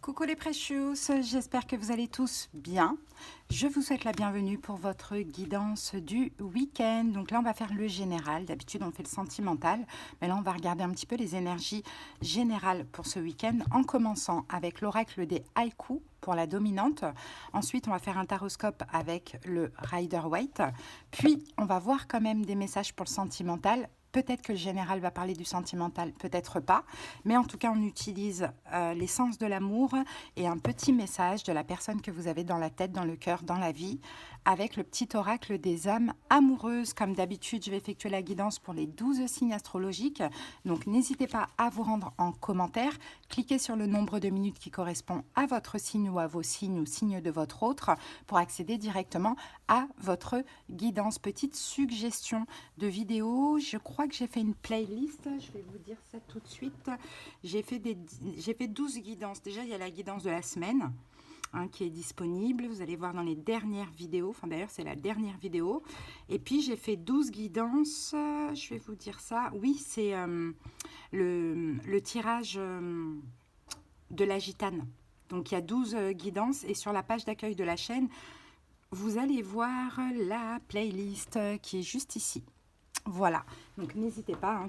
Coucou les Precious, j'espère que vous allez tous bien. Je vous souhaite la bienvenue pour votre guidance du week-end. Donc là, on va faire le général. D'habitude, on fait le sentimental. Mais là, on va regarder un petit peu les énergies générales pour ce week-end en commençant avec l'oracle des haïkus pour la dominante. Ensuite, on va faire un taroscope avec le Rider-Waite. Puis, on va voir quand même des messages pour le sentimental. Peut-être que le général va parler du sentimental, peut-être pas. Mais en tout cas, on utilise l'essence de l'amour et un petit message de la personne que vous avez dans la tête, dans le cœur, dans la vie, avec le petit oracle des âmes amoureuses. Comme d'habitude, je vais effectuer la guidance pour les 12 signes astrologiques. Donc, n'hésitez pas à vous rendre en commentaire. Cliquez sur le nombre de minutes qui correspond à votre signe ou à vos signes ou signes de votre autre pour accéder directement à votre guidance. Petite suggestion de vidéo. Je crois que j'ai fait une playlist. Je vais vous dire ça tout de suite. J'ai fait 12 guidances. Déjà, il y a la guidance de la semaine. Qui est disponible, vous allez voir dans les dernières vidéos, enfin d'ailleurs c'est la dernière vidéo, et puis j'ai fait 12 guidances, je vais vous dire ça, oui c'est le tirage de la gitane, donc il y a 12 guidances, et sur la page d'accueil de la chaîne, vous allez voir la playlist qui est juste ici. Voilà, donc n'hésitez pas,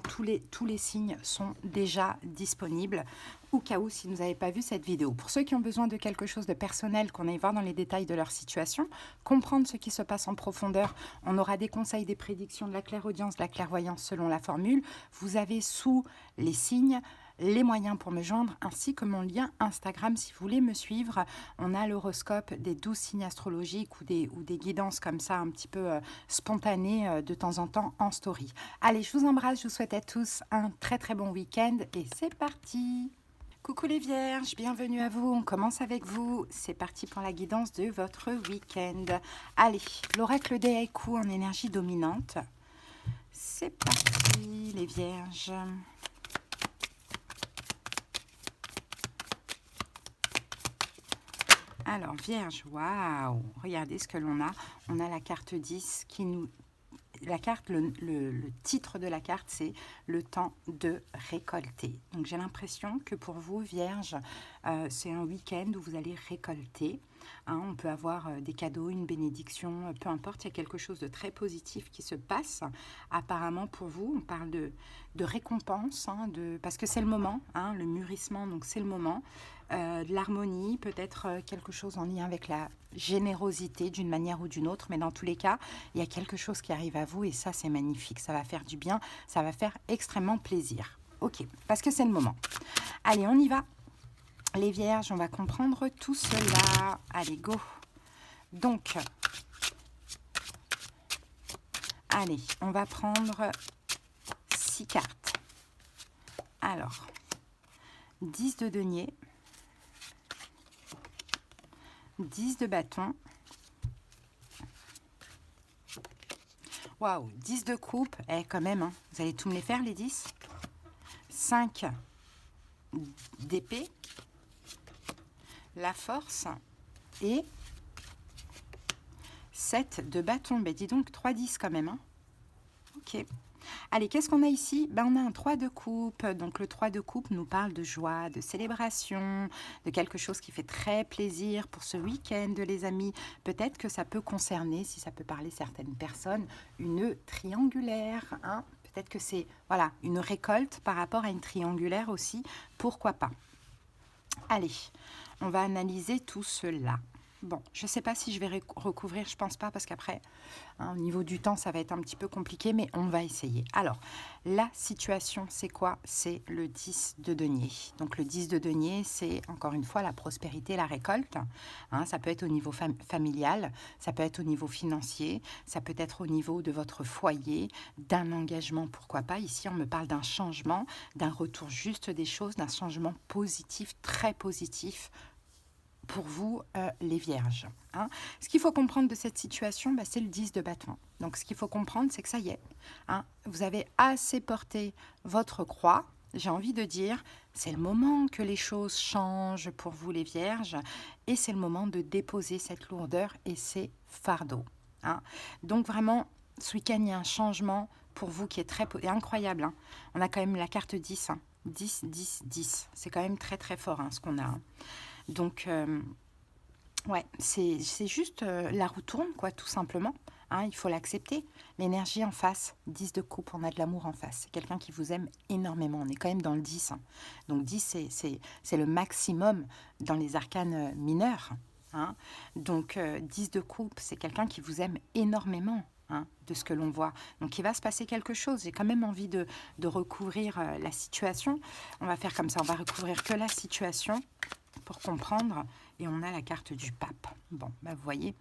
tous les signes sont déjà disponibles au cas où si vous n'avez pas vu cette vidéo. Pour ceux qui ont besoin de quelque chose de personnel, qu'on aille voir dans les détails de leur situation, comprendre ce qui se passe en profondeur, on aura des conseils, des prédictions, de la clairaudience, de la clairvoyance selon la formule. Vous avez sous les signes les moyens pour me joindre, ainsi que mon lien Instagram si vous voulez me suivre. On a l'horoscope des 12 signes astrologiques ou des guidances comme ça, un petit peu spontanées de temps en temps en story. Allez, je vous embrasse, je vous souhaite à tous un très très bon week-end et c'est parti! Coucou les vierges, bienvenue à vous, on commence avec vous. C'est parti pour la guidance de votre week-end. Allez, l'oracle des haïkus en énergie dominante. C'est parti les vierges. Alors, Vierge, waouh, regardez ce que l'on a. On a la carte 10 qui nous... La carte, le titre de la carte, c'est le temps de récolter. Donc, j'ai l'impression que pour vous, Vierge, c'est un week-end où vous allez récolter. On peut avoir des cadeaux, une bénédiction, peu importe, il y a quelque chose de très positif qui se passe. Apparemment, pour vous, on parle de récompense, parce que c'est le moment, le mûrissement, donc c'est le moment. De l'harmonie, peut-être quelque chose en lien avec la générosité d'une manière ou d'une autre, mais dans tous les cas, il y a quelque chose qui arrive à vous et ça, c'est magnifique. Ça va faire du bien, ça va faire extrêmement plaisir. Ok, parce que c'est le moment. Allez, on y va. Les vierges, on va comprendre tout cela. Allez, go. Donc, allez, on va prendre 6 cartes. Alors, 10 de denier, 10 de bâton, waouh, 10 de coupe, quand même, vous allez tout me les faire les 10, 5 d'épée, la force et 7 de bâton, ben dis donc 3 10 quand même, ok. Allez, qu'est-ce qu'on a ici? On a un 3 de coupe. Donc, le 3 de coupe nous parle de joie, de célébration, de quelque chose qui fait très plaisir pour ce week-end, les amis. Peut-être que ça peut concerner, si ça peut parler certaines personnes, une triangulaire. Peut-être que c'est voilà, une récolte par rapport à une triangulaire aussi. Pourquoi pas? Allez, on va analyser tout cela. Bon, je ne sais pas si je vais recouvrir, je ne pense pas, parce qu'après, au niveau du temps, ça va être un petit peu compliqué, mais on va essayer. Alors, la situation, c'est quoi? C'est le 10 de denier. Donc, le 10 de denier, c'est, encore une fois, la prospérité, la récolte. Ça peut être au niveau familial, ça peut être au niveau financier, ça peut être au niveau de votre foyer, d'un engagement, pourquoi pas. Ici, on me parle d'un changement, d'un retour juste des choses, d'un changement positif, très positif, pour vous, les vierges. Ce qu'il faut comprendre de cette situation, c'est le 10 de bâton. Donc, ce qu'il faut comprendre, c'est que ça y est, vous avez assez porté votre croix. J'ai envie de dire, c'est le moment que les choses changent pour vous, les vierges, et c'est le moment de déposer cette lourdeur et ces fardeaux. Donc, vraiment, ce week-end, il y a un changement pour vous qui est très incroyable. On a quand même la carte 10, 10, 10, 10. C'est quand même très, très fort ce qu'on a. Donc, ouais, c'est juste la roue tourne, quoi, tout simplement. Hein, il faut l'accepter. L'énergie en face, 10 de coupe, on a de l'amour en face. C'est quelqu'un qui vous aime énormément. On est quand même dans le 10. Hein. Donc 10, c'est le maximum dans les arcanes mineurs. Hein. Donc 10 de coupe, c'est quelqu'un qui vous aime énormément. Hein, de ce que l'on voit. Donc il va se passer quelque chose. J'ai quand même envie de recouvrir la situation. On va faire comme ça, on va recouvrir que la situation pour comprendre. Et on a la carte du pape. Bon, bah, vous voyez,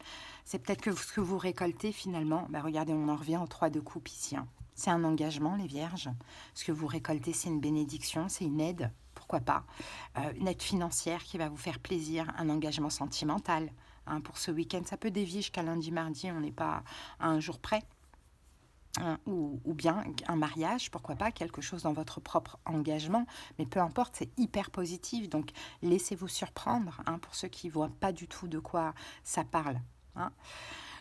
c'est peut-être que ce que vous récoltez finalement, bah, regardez, on en revient aux 3 de coupe ici. Hein. C'est un engagement, les vierges. Ce que vous récoltez, c'est une bénédiction, c'est une aide, pourquoi pas. Une aide financière qui va vous faire plaisir, un engagement sentimental. Hein, pour ce week-end, ça peut dévier jusqu'à lundi, mardi, on n'est pas à un jour près. Ou bien un mariage, pourquoi pas, quelque chose dans votre propre engagement, mais peu importe, c'est hyper positif, donc laissez-vous surprendre, hein, pour ceux qui ne voient pas du tout de quoi ça parle. Hein.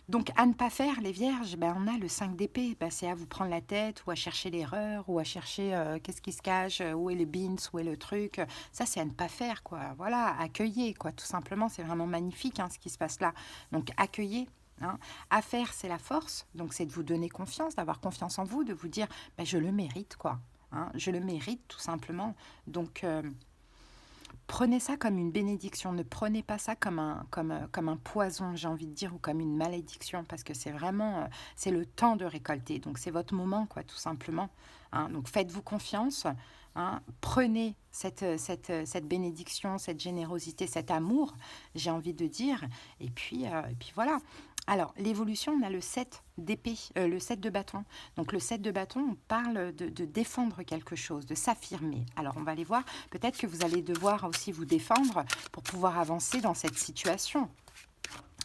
Donc à ne pas faire, les vierges, ben, on a le 5 d'épée, ben, c'est à vous prendre la tête, ou à chercher l'erreur, ou à chercher qu'est-ce qui se cache, où est le beans, où est le truc, ça c'est à ne pas faire, quoi. Voilà, accueillez, quoi, tout simplement, c'est vraiment magnifique, hein, ce qui se passe là, donc accueillez. Hein. À faire, c'est la force, donc c'est de vous donner confiance, d'avoir confiance en vous, de vous dire ben, je le mérite, quoi. Hein, je le mérite tout simplement. Donc prenez ça comme une bénédiction, ne prenez pas ça comme un poison, j'ai envie de dire, ou comme une malédiction, parce que c'est vraiment, c'est le temps de récolter, donc c'est votre moment, quoi, tout simplement. Hein. Donc faites-vous confiance, hein. Prenez cette bénédiction, cette générosité, cet amour, j'ai envie de dire, et puis voilà. Alors, l'évolution, on a le 7 d'épée, le 7 de bâton. Donc, le 7 de bâton, on parle de défendre quelque chose, de s'affirmer. Alors, on va aller voir. Peut-être que vous allez devoir aussi vous défendre pour pouvoir avancer dans cette situation.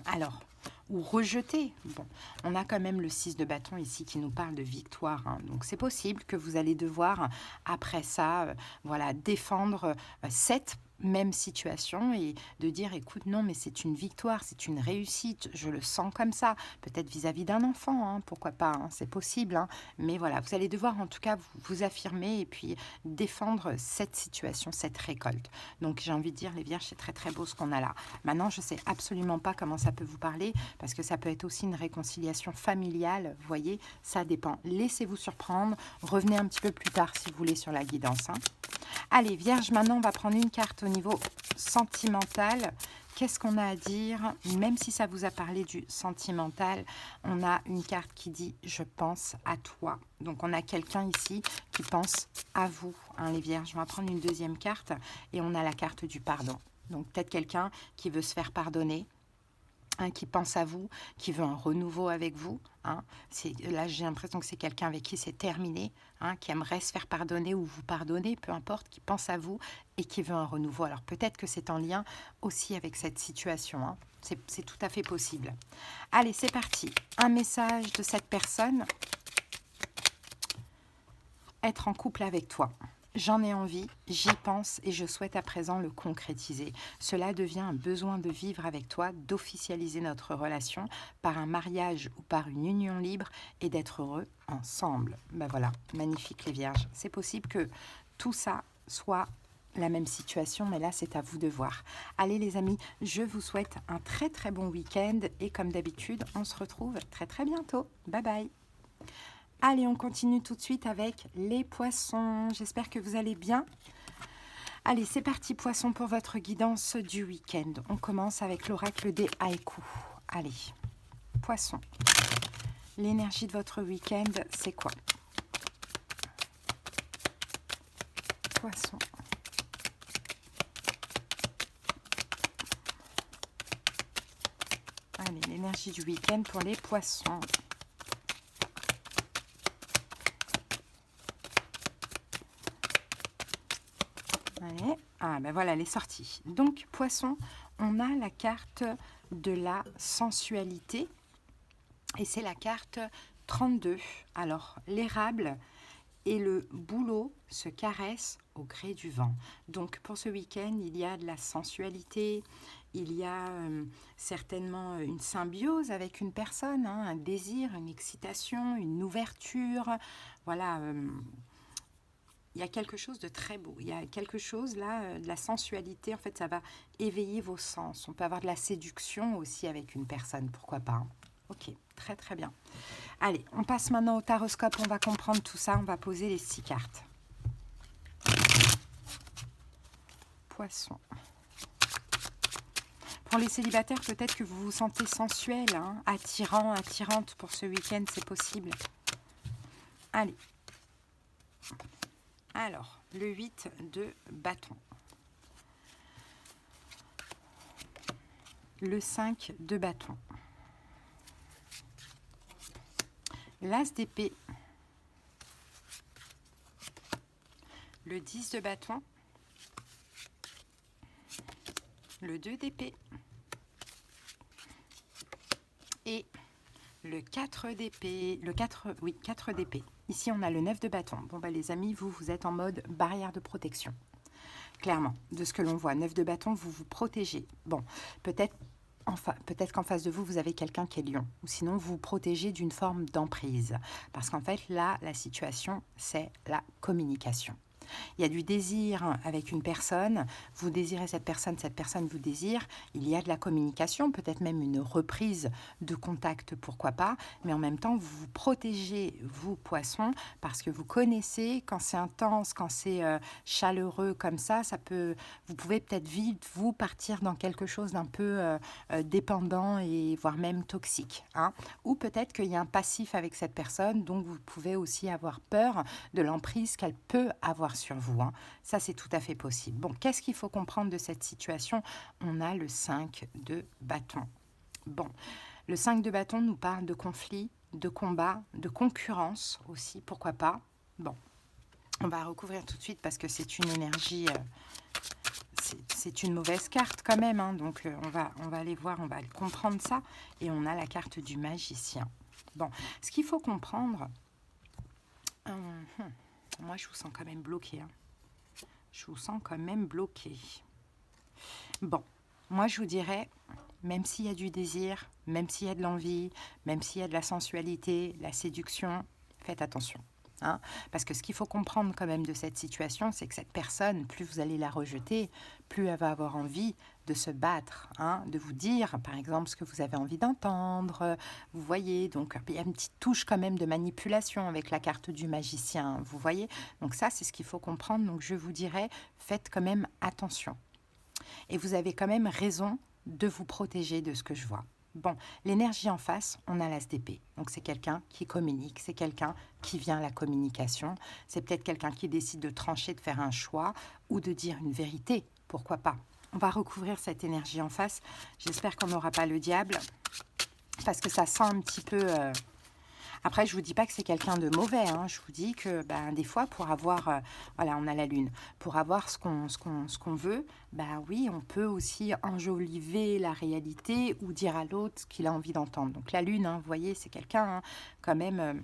Alors, ou rejeter. Bon, on a quand même le 6 de bâton ici qui nous parle de victoire. Hein. Donc, c'est possible que vous allez devoir, après ça, voilà, défendre cette même situation et de dire écoute non mais c'est une victoire, c'est une réussite, je le sens comme ça, peut-être vis-à-vis d'un enfant, hein, pourquoi pas, hein, c'est possible, hein, mais voilà, vous allez devoir en tout cas vous affirmer et puis défendre cette situation, cette récolte. Donc j'ai envie de dire les vierges, c'est très très beau ce qu'on a là. Maintenant je sais absolument pas comment ça peut vous parler parce que ça peut être aussi une réconciliation familiale, vous voyez, ça dépend. Laissez-vous surprendre, revenez un petit peu plus tard si vous voulez sur la guidance. Hein. Allez, Vierge, maintenant, on va prendre une carte au niveau sentimental. Qu'est-ce qu'on a à dire? Même si ça vous a parlé du sentimental, on a une carte qui dit « Je pense à toi ». Donc, on a quelqu'un ici qui pense à vous, hein, les Vierges. On va prendre une deuxième carte et on a la carte du pardon. Donc, peut-être quelqu'un qui veut se faire pardonner. Hein, qui pense à vous, qui veut un renouveau avec vous. Hein. Là, j'ai l'impression que c'est quelqu'un avec qui c'est terminé, hein, qui aimerait se faire pardonner ou vous pardonner, peu importe, qui pense à vous et qui veut un renouveau. Alors peut-être que c'est en lien aussi avec cette situation. Hein. C'est tout à fait possible. Allez, c'est parti. Un message de cette personne. Être en couple avec toi. J'en ai envie, j'y pense et je souhaite à présent le concrétiser. Cela devient un besoin de vivre avec toi, d'officialiser notre relation par un mariage ou par une union libre et d'être heureux ensemble. Ben voilà, magnifique les vierges. C'est possible que tout ça soit la même situation, mais là c'est à vous de voir. Allez les amis, je vous souhaite un très très bon week-end et comme d'habitude, on se retrouve très très bientôt. Bye bye. Allez, on continue tout de suite avec les poissons. J'espère que vous allez bien. Allez, c'est parti, poissons, pour votre guidance du week-end. On commence avec l'oracle des haïkus. Allez, poissons. L'énergie de votre week-end, c'est quoi? Poissons. Allez, l'énergie du week-end pour les poissons. Allez. Ah ben voilà, elle est sortie. Donc, poisson, on a la carte de la sensualité. Et c'est la carte 32. Alors, l'érable et le bouleau se caressent au gré du vent. Donc, pour ce week-end, il y a de la sensualité, il y a certainement une symbiose avec une personne, hein, un désir, une excitation, une ouverture. Voilà. il y a quelque chose de très beau. Il y a quelque chose là, de la sensualité. En fait, ça va éveiller vos sens. On peut avoir de la séduction aussi avec une personne, pourquoi pas, hein. Ok, très très bien. Allez, on passe maintenant au taroscope. On va comprendre tout ça. On va poser les 6 cartes. Poisson. Pour les célibataires, peut-être que vous vous sentez sensuel, hein, attirant, attirante pour ce week-end, c'est possible. Allez. Alors, le 8 de bâton. Le 5 de bâton. L'as d'épée. Le 10 de bâton. Le 2 d'épée. Et le 4 d'épée. Le 4, oui, 4 d'épée. Ici, on a le 9 de bâton. Bon, bah, les amis, vous êtes en mode barrière de protection. Clairement, de ce que l'on voit. 9 de bâton, vous vous protégez. Bon, peut-être qu'en face de vous, vous avez quelqu'un qui est lion. Ou sinon, vous vous protégez d'une forme d'emprise. Parce qu'en fait, là, la situation, c'est la communication. Il y a du désir avec une personne, vous désirez cette personne vous désire, il y a de la communication, peut-être même une reprise de contact, pourquoi pas, mais en même temps, vous vous protégez, vous, poissons, parce que vous connaissez quand c'est intense, quand c'est chaleureux comme ça vous pouvez peut-être vite, vous, partir dans quelque chose d'un peu dépendant et voire même toxique, hein. Ou peut-être qu'il y a un passif avec cette personne, donc vous pouvez aussi avoir peur de l'emprise qu'elle peut avoir sur vous, hein. Ça, c'est tout à fait possible. Bon, qu'est-ce qu'il faut comprendre de cette situation? On a le 5 de bâton. Bon, le 5 de bâton nous parle de conflit, de combat, de concurrence aussi, pourquoi pas. Bon, on va recouvrir tout de suite parce que c'est une énergie... c'est une mauvaise carte quand même, hein. Donc on va aller voir, on va comprendre ça. Et on a la carte du magicien. Bon, ce qu'il faut comprendre... moi, je vous sens quand même bloqué, hein. Je vous sens quand même bloqué. Bon, moi, je vous dirais, même s'il y a du désir, même s'il y a de l'envie, même s'il y a de la sensualité, la séduction, faites attention, hein. Parce que ce qu'il faut comprendre quand même de cette situation, c'est que cette personne, plus vous allez la rejeter, plus elle va avoir envie de se battre, hein, de vous dire, par exemple, ce que vous avez envie d'entendre. Vous voyez, donc il y a une petite touche quand même de manipulation avec la carte du magicien, vous voyez. Donc ça, c'est ce qu'il faut comprendre. Donc je vous dirais, faites quand même attention. Et vous avez quand même raison de vous protéger de ce que je vois. Bon, l'énergie en face, on a l'as d'épée. Donc c'est quelqu'un qui communique, c'est quelqu'un qui vient à la communication. C'est peut-être quelqu'un qui décide de trancher, de faire un choix ou de dire une vérité. Pourquoi pas? On va recouvrir cette énergie en face. J'espère qu'on n'aura pas le diable parce que ça sent un petit peu... Après, je ne vous dis pas que c'est quelqu'un de mauvais, hein. Je vous dis que des fois, pour avoir... voilà, on a la lune. Pour avoir ce qu'on veut, oui, on peut aussi enjoliver la réalité ou dire à l'autre ce qu'il a envie d'entendre. Donc la lune, hein, vous voyez, c'est quelqu'un quand même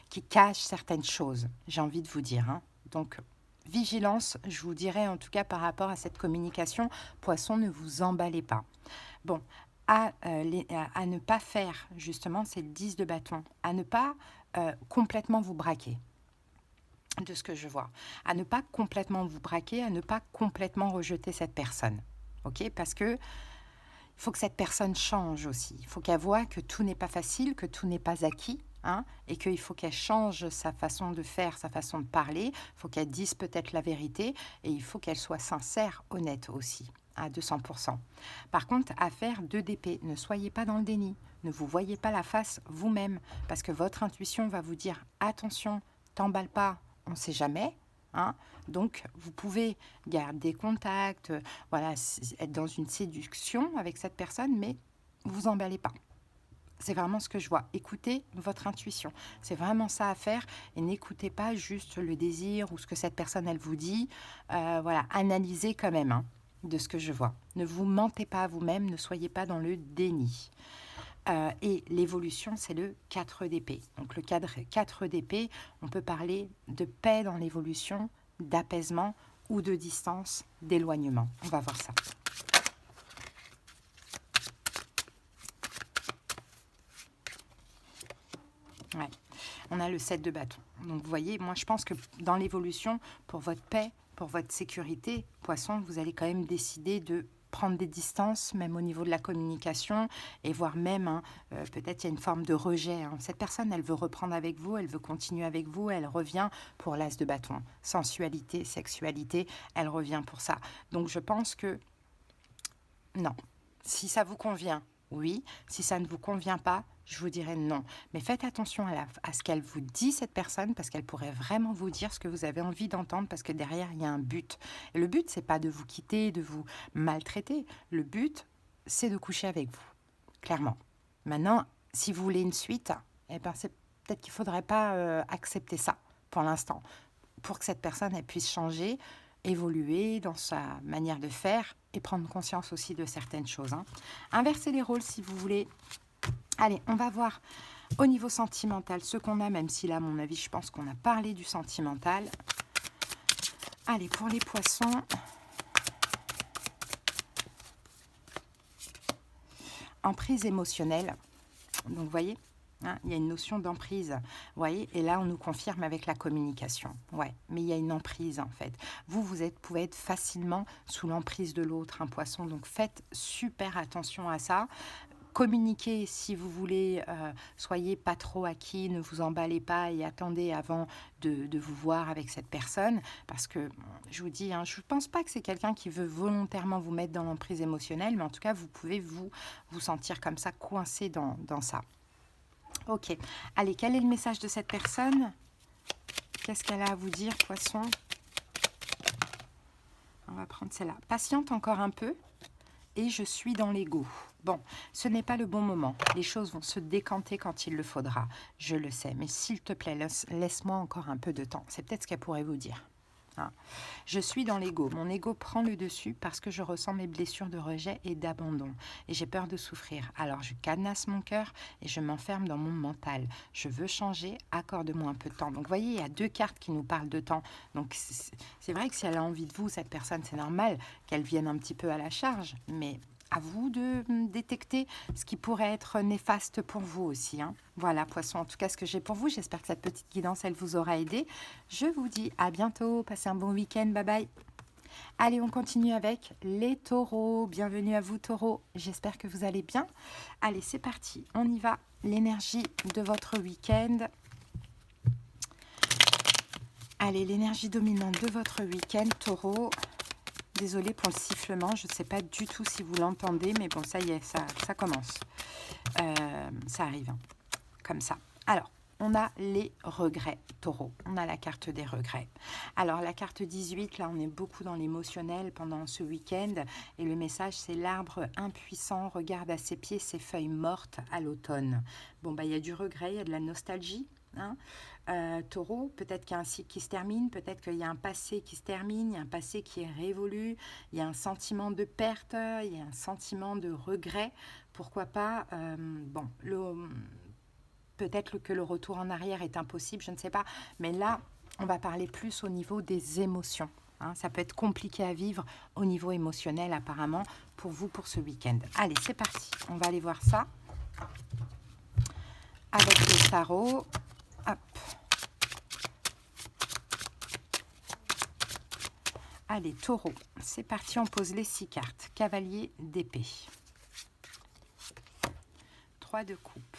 qui cache certaines choses, j'ai envie de vous dire, hein. Donc... vigilance, je vous dirais en tout cas par rapport à cette communication, poisson, ne vous emballez pas. Bon, à ne pas faire, justement, c'est le 10 de bâton, à ne pas complètement vous braquer, de ce que je vois, à ne pas complètement vous braquer, à ne pas complètement rejeter cette personne, ok? Parce que il faut que cette personne change aussi, il faut qu'elle voie que tout n'est pas facile, que tout n'est pas acquis, hein, et qu'il faut qu'elle change sa façon de faire, sa façon de parler, il faut qu'elle dise peut-être la vérité, et il faut qu'elle soit sincère, honnête aussi, à 200%. Par contre, affaire 2 d'épée, ne soyez pas dans le déni, ne vous voyez pas la face vous-même, parce que votre intuition va vous dire « attention, t'emballe pas, on ne sait jamais ». Hein, donc, vous pouvez garder contact, voilà, être dans une séduction avec cette personne, mais vous emballez pas. C'est vraiment ce que je vois. Écoutez votre intuition. C'est vraiment ça à faire. Et n'écoutez pas juste le désir ou ce que cette personne, elle vous dit. Voilà, analysez quand même, hein, de ce que je vois. Ne vous mentez pas à vous-même. Ne soyez pas dans le déni. Et l'évolution, c'est le 4 d'épée. Donc le 4 d'épée, on peut parler de paix dans l'évolution, d'apaisement ou de distance, d'éloignement. On va voir ça. Ouais. On a le 7 de bâton. Donc vous voyez, moi je pense que dans l'évolution, pour votre paix, pour votre sécurité, Poisson, vous allez quand même décider de prendre des distances, même au niveau de la communication, et voire même, hein, peut-être il y a une forme de rejet. Hein. Cette personne, elle veut reprendre avec vous, elle veut continuer avec vous, elle revient pour l'as de bâton. Sensualité, sexualité, elle revient pour ça. Donc je pense que non. Si ça vous convient, oui. Si ça ne vous convient pas, je vous dirais non. Mais faites attention à ce qu'elle vous dit, cette personne, parce qu'elle pourrait vraiment vous dire ce que vous avez envie d'entendre, parce que derrière, il y a un but. Et le but, c'est pas de vous quitter, de vous maltraiter. Le but, c'est de coucher avec vous, clairement. Maintenant, si vous voulez une suite, eh ben, c'est peut-être qu'il ne faudrait pas accepter ça pour l'instant, pour que cette personne elle puisse changer, évoluer dans sa manière de faire et prendre conscience aussi de certaines choses. Hein. Inversez les rôles si vous voulez. Allez, on va voir au niveau sentimental ce qu'on a, même si là, à mon avis, je pense qu'on a parlé du sentimental. Allez, pour les poissons, emprise émotionnelle. Donc, vous voyez, hein, il y a une notion d'emprise, vous voyez, et là, on nous confirme avec la communication. Ouais, mais il y a une emprise, en fait. Pouvez être facilement sous l'emprise de l'autre, un poisson. Donc, faites super attention à ça. Communiquez si vous voulez, soyez pas trop acquis, ne vous emballez pas et attendez avant de vous voir avec cette personne, parce que je vous dis, hein, je ne pense pas que c'est quelqu'un qui veut volontairement vous mettre dans l'emprise émotionnelle, mais en tout cas, vous pouvez vous sentir comme ça, coincé dans ça. Ok, allez, quel est le message de cette personne? Qu'est-ce qu'elle a à vous dire, poisson? On va prendre celle-là. Patiente encore un peu. Et je suis dans l'ego. Bon, ce n'est pas le bon moment. Les choses vont se décanter quand il le faudra. Je le sais, mais s'il te plaît, laisse-moi encore un peu de temps. C'est peut-être ce qu'elle pourrait vous dire. Hein. Je suis dans l'ego. Mon ego prend le dessus parce que je ressens mes blessures de rejet et d'abandon. Et j'ai peur de souffrir. Alors je cadenasse mon cœur et je m'enferme dans mon mental. Je veux changer, accorde-moi un peu de temps. Donc vous voyez, il y a deux cartes qui nous parlent de temps. Donc c'est vrai que si elle a envie de vous, cette personne, c'est normal qu'elle vienne un petit peu à la charge. Mais à vous de détecter ce qui pourrait être néfaste pour vous aussi. Hein. Voilà, poisson, en tout cas, ce que j'ai pour vous. J'espère que cette petite guidance, elle vous aura aidé. Je vous dis à bientôt. Passez un bon week-end. Bye bye. Allez, on continue avec les taureaux. Bienvenue à vous, taureaux. J'espère que vous allez bien. Allez, c'est parti. On y va. L'énergie de votre week-end. Allez, l'énergie dominante de votre week-end, taureau. Désolée pour le sifflement, je ne sais pas du tout si vous l'entendez, mais bon, ça y est, ça commence. Ça arrive, hein, comme ça. Alors, on a les regrets, taureau. On a la carte des regrets. Alors, la carte 18, là, on est beaucoup dans l'émotionnel pendant ce week-end. Et le message, c'est l'arbre impuissant regarde à ses pieds ses feuilles mortes à l'automne. Bon, bah, il y a du regret, il y a de la nostalgie. Hein. Taureau, peut-être qu'il y a un cycle qui se termine, peut-être qu'il y a un passé qui se termine, il y a un passé qui est révolu, il y a un sentiment de perte, il y a un sentiment de regret, pourquoi pas, bon, peut-être que le retour en arrière est impossible, je ne sais pas, mais là, on va parler plus au niveau des émotions. Hein, ça peut être compliqué à vivre au niveau émotionnel apparemment pour vous pour ce week-end. Allez, c'est parti, on va aller voir ça avec le tarot. Hop. Allez, taureau, c'est parti, on pose les 6 cartes. Cavalier d'épée. 3 de coupe.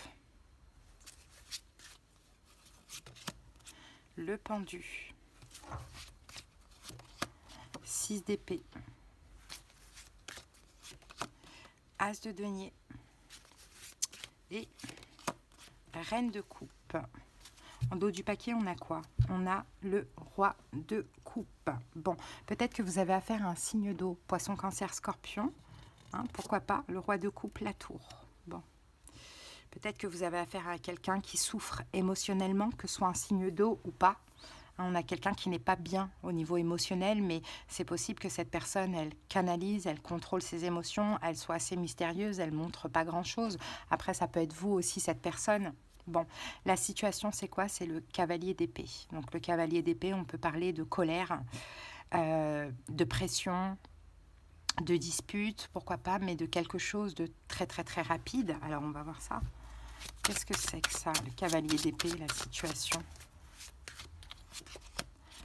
Le pendu. 6 d'épée. As de denier. Et reine de coupe. En dos du paquet, on a quoi? On a le roi de coupe. Bon, peut-être que vous avez affaire à un signe d'eau, poisson, cancer, scorpion. Hein, pourquoi pas? Le roi de coupe, la tour. Bon. Peut-être que vous avez affaire à quelqu'un qui souffre émotionnellement, que ce soit un signe d'eau ou pas. Hein, on a quelqu'un qui n'est pas bien au niveau émotionnel, mais c'est possible que cette personne, elle canalise, elle contrôle ses émotions, elle soit assez mystérieuse, elle montre pas grand-chose. Après, ça peut être vous aussi, cette personne. Bon, la situation, c'est quoi? C'est le cavalier d'épée. Donc, le cavalier d'épée, on peut parler de colère, de pression, de dispute, pourquoi pas, mais de quelque chose de très, très, très rapide. Alors, on va voir ça. Qu'est-ce que c'est que ça, le cavalier d'épée, la situation?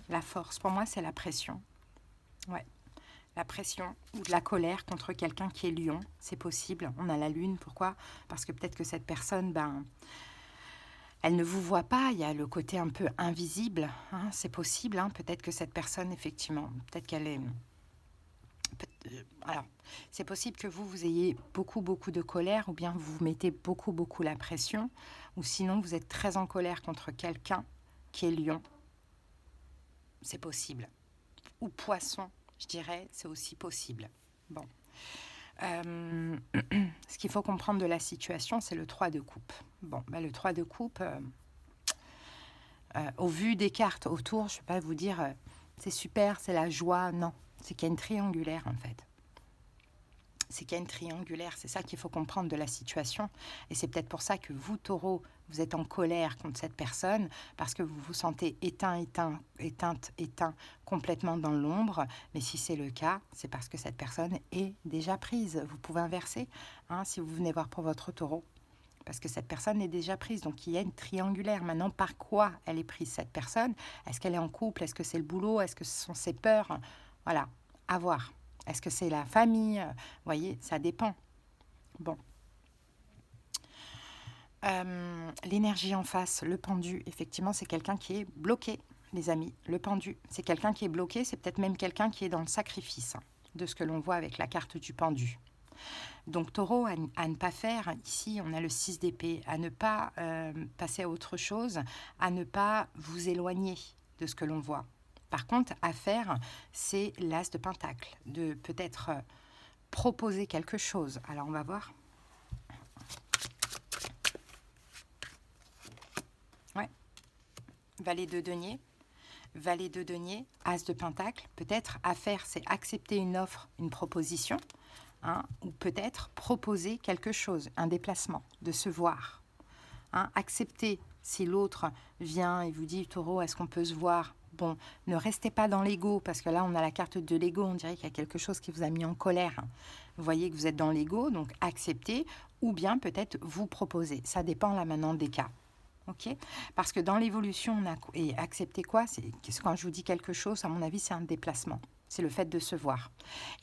La force, pour moi, c'est la pression. Ouais. La pression ou de la colère contre quelqu'un qui est lion, c'est possible. On a la lune, pourquoi? Parce que peut-être que cette personne, elle ne vous voit pas, il y a le côté un peu invisible, hein, c'est possible. Hein, peut-être que cette personne, effectivement, peut-être qu'elle est... Alors, c'est possible que vous ayez beaucoup de colère, ou bien vous mettez beaucoup la pression, ou sinon vous êtes très en colère contre quelqu'un qui est lion. C'est possible. Ou poisson, je dirais, c'est aussi possible. Bon. Ce qu'il faut comprendre de la situation, c'est le 3 de coupe. Bon, le 3 de coupe, au vu des cartes autour, je ne vais pas vous dire c'est super, c'est la joie. Non, c'est qu'il y a une triangulaire en fait. C'est qu'il y a une triangulaire, c'est ça qu'il faut comprendre de la situation. Et c'est peut-être pour ça que vous, taureau, vous êtes en colère contre cette personne, parce que vous vous sentez éteint, complètement dans l'ombre. Mais si c'est le cas, c'est parce que cette personne est déjà prise. Vous pouvez inverser, hein, si vous venez voir pour votre taureau. Parce que cette personne est déjà prise, donc il y a une triangulaire. Maintenant, par quoi elle est prise, cette personne? Est-ce qu'elle est en couple? Est-ce que c'est le boulot? Est-ce que ce sont ses peurs? Voilà, à voir. Est-ce que c'est la famille? Vous voyez, ça dépend. Bon. L'énergie en face, le pendu, effectivement, c'est quelqu'un qui est bloqué, les amis. Le pendu, c'est quelqu'un qui est bloqué, c'est peut-être même quelqu'un qui est dans le sacrifice, hein, de ce que l'on voit avec la carte du pendu. Donc, taureau, à ne pas faire, ici, on a le 6 d'épée, à ne pas passer à autre chose, à ne pas vous éloigner de ce que l'on voit. Par contre, à faire, c'est l'as de pentacle, de peut-être proposer quelque chose. Alors, on va voir. Ouais. Valet de denier. Valet de denier, as de pentacle. Peut-être à faire, c'est accepter une offre, une proposition. Hein, ou peut-être proposer quelque chose, un déplacement, de se voir. Hein, accepter si l'autre vient et vous dit, taureau, est-ce qu'on peut se voir? Bon, ne restez pas dans l'ego, parce que là, on a la carte de l'ego, on dirait qu'il y a quelque chose qui vous a mis en colère. Vous voyez que vous êtes dans l'ego, donc acceptez, ou bien peut-être vous proposer. Ça dépend là maintenant des cas. Ok, parce que dans l'évolution, on a... Et accepter quoi? C'est quand je vous dis quelque chose, à mon avis, c'est un déplacement. C'est le fait de se voir.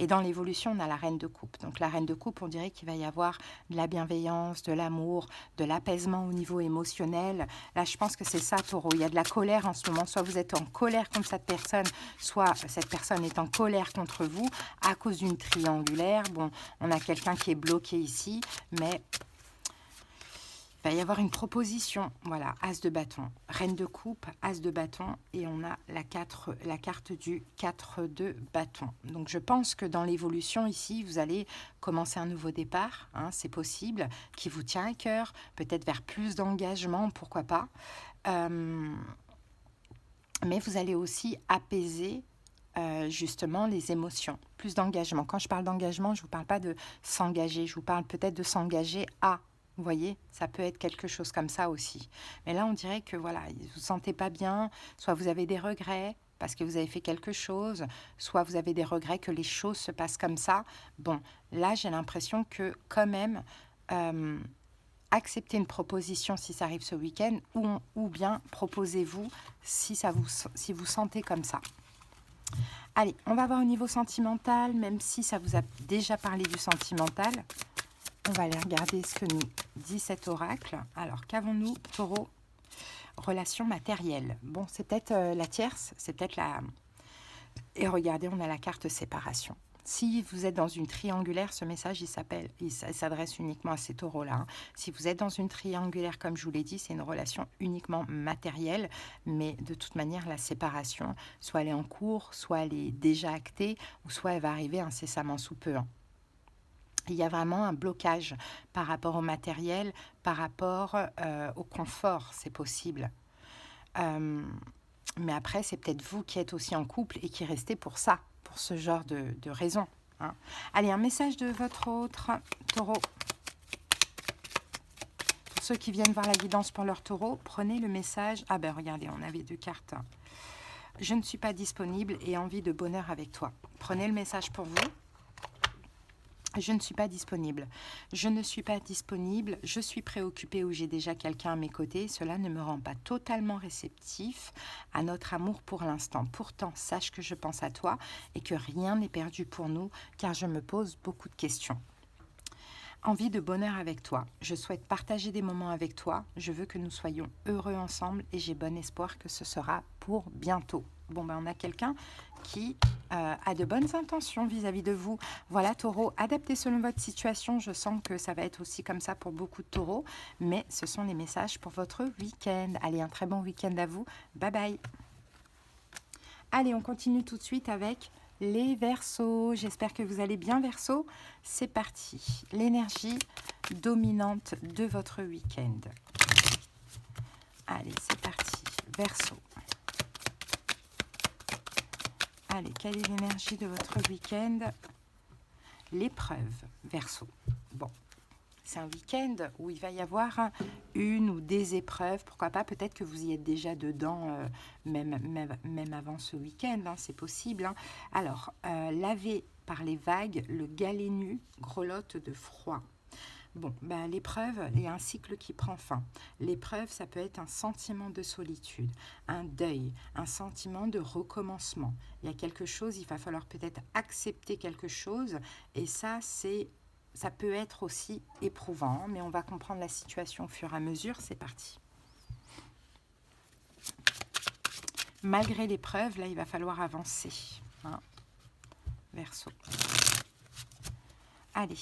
Et dans l'évolution, on a la reine de coupe. Donc la reine de coupe, on dirait qu'il va y avoir de la bienveillance, de l'amour, de l'apaisement au niveau émotionnel. Là, je pense que c'est ça, taureau. Il y a de la colère en ce moment. Soit vous êtes en colère contre cette personne, soit cette personne est en colère contre vous à cause d'une triangulaire. Bon, on a quelqu'un qui est bloqué ici, mais... il va y avoir une proposition, voilà, as de bâton, reine de coupe, as de bâton, et on a la carte du 4 de bâton. Donc je pense que dans l'évolution ici, vous allez commencer un nouveau départ, hein, c'est possible, qui vous tient à cœur, peut-être vers plus d'engagement, pourquoi pas. Mais vous allez aussi apaiser justement les émotions, plus d'engagement. Quand je parle d'engagement, je ne vous parle pas de s'engager, je vous parle peut-être de s'engager à... Vous voyez, ça peut être quelque chose comme ça aussi. Mais là, on dirait que voilà, vous ne vous sentez pas bien, soit vous avez des regrets parce que vous avez fait quelque chose, soit vous avez des regrets que les choses se passent comme ça. Bon, là, j'ai l'impression que quand même, acceptez une proposition si ça arrive ce week-end, ou bien proposez-vous si vous sentez comme ça. Allez, on va voir au niveau sentimental, même si ça vous a déjà parlé du sentimental. On va aller regarder ce que nous dit cet oracle. Alors, qu'avons-nous, taureau? Relation matérielle. Bon, c'est peut-être la tierce, c'est peut-être la... Et regardez, on a la carte séparation. Si vous êtes dans une triangulaire, ce message, il s'adresse uniquement à ces taureaux-là. Hein. Si vous êtes dans une triangulaire, comme je vous l'ai dit, c'est une relation uniquement matérielle. Mais de toute manière, la séparation, soit elle est en cours, soit elle est déjà actée, ou soit elle va arriver incessamment sous peu. Hein. Il y a vraiment un blocage par rapport au matériel, par rapport au confort, c'est possible. Mais après, c'est peut-être vous qui êtes aussi en couple et qui restez pour ça, pour ce genre de raison. Hein. Allez, un message de votre autre taureau. Pour ceux qui viennent voir la guidance pour leur taureau, prenez le message. Ah ben regardez, on avait 2 cartes. Je ne suis pas disponible et envie de bonheur avec toi. Prenez le message pour vous. Je ne suis pas disponible. Je ne suis pas disponible. Je suis préoccupée ou j'ai déjà quelqu'un à mes côtés. Cela ne me rend pas totalement réceptif à notre amour pour l'instant. Pourtant, sache que je pense à toi et que rien n'est perdu pour nous car je me pose beaucoup de questions. Envie de bonheur avec toi. Je souhaite partager des moments avec toi. Je veux que nous soyons heureux ensemble et j'ai bon espoir que ce sera pour bientôt. Bon, ben, on a quelqu'un qui a de bonnes intentions vis-à-vis de vous. Voilà, taureau, adaptez selon votre situation. Je sens que ça va être aussi comme ça pour beaucoup de taureaux, mais ce sont les messages pour votre week-end. Allez, un très bon week-end à vous. Bye bye. Allez, on continue tout de suite avec les Verseaux. J'espère que vous allez bien, Verseaux. C'est parti. L'énergie dominante de votre week-end. Allez, c'est parti. Verseaux. Allez, quelle est l'énergie de votre week-end? L'épreuve, Verseau. Bon, c'est un week-end où il va y avoir une ou des épreuves. Pourquoi pas, peut-être que vous y êtes déjà dedans, même avant ce week-end, hein, c'est possible. Hein. Alors, lavé par les vagues, le galet nu grelotte de froid. Bon, ben, l'épreuve, il y a un cycle qui prend fin. L'épreuve, ça peut être un sentiment de solitude, un deuil, un sentiment de recommencement. Il y a quelque chose, il va falloir peut-être accepter quelque chose, et ça peut être aussi éprouvant, mais on va comprendre la situation au fur et à mesure. C'est parti. Malgré l'épreuve, là, il va falloir avancer. Hein. Verseau. Allez.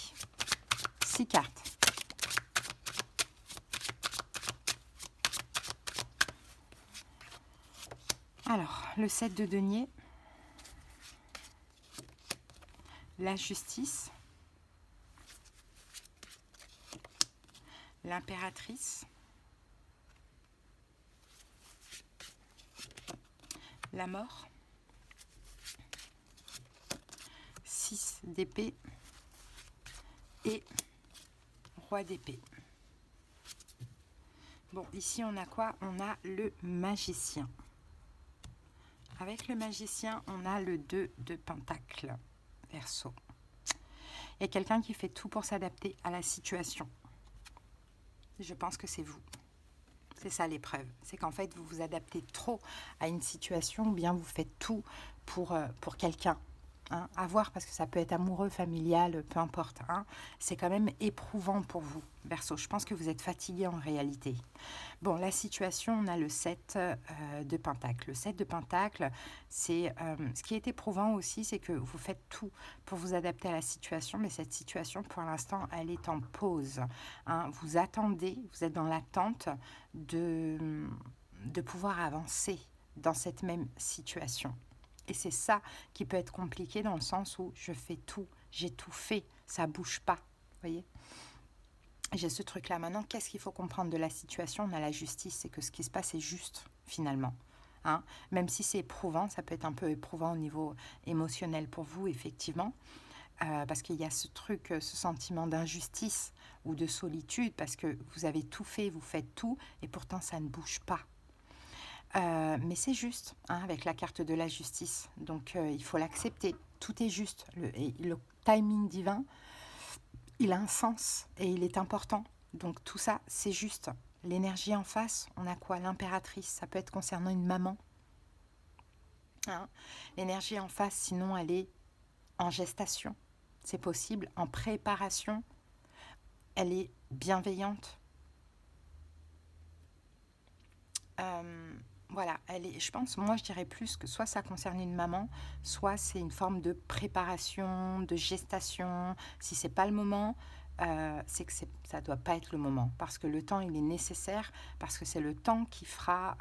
6 cartes. Alors, le 7 de denier, la justice, l'impératrice, la mort, 6 d'épée et roi d'épée. Bon, ici on a quoi? On a le magicien. Avec le magicien, on a le 2 de pentacle, Verseau. Il y a quelqu'un qui fait tout pour s'adapter à la situation. Je pense que c'est vous. C'est ça l'épreuve. C'est qu'en fait, vous vous adaptez trop à une situation ou bien vous faites tout pour quelqu'un. Hein, à voir, parce que ça peut être amoureux, familial, peu importe. Hein, c'est quand même éprouvant pour vous, Verseau. Je pense que vous êtes fatigué en réalité. Bon, la situation, on a le 7 de pentacle. Le 7 de pentacle, c'est ce qui est éprouvant aussi, c'est que vous faites tout pour vous adapter à la situation, mais cette situation, pour l'instant, elle est en pause. Hein, vous attendez, vous êtes dans l'attente de pouvoir avancer dans cette même situation. Et c'est ça qui peut être compliqué dans le sens où je fais tout, j'ai tout fait, ça bouge pas, vous voyez. J'ai ce truc-là. Maintenant, qu'est-ce qu'il faut comprendre de la situation? On a la justice, c'est que ce qui se passe est juste, finalement. Hein, même si c'est éprouvant, ça peut être un peu éprouvant au niveau émotionnel pour vous, effectivement, parce qu'il y a ce truc, ce sentiment d'injustice ou de solitude, parce que vous avez tout fait, vous faites tout, et pourtant ça ne bouge pas. Mais c'est juste, hein, avec la carte de la justice. Donc, il faut l'accepter. Tout est juste. Le timing divin, il a un sens et il est important. Donc, tout ça, c'est juste. L'énergie en face, on a quoi? L'impératrice. Ça peut être concernant une maman. Hein, l'énergie en face, sinon, elle est en gestation. C'est possible. En préparation, elle est bienveillante. Voilà, je pense, moi je dirais plus que soit ça concerne une maman, soit c'est une forme de préparation, de gestation. Si c'est pas le moment, c'est que ça doit pas être le moment, parce que le temps il est nécessaire, parce que c'est le temps qui fera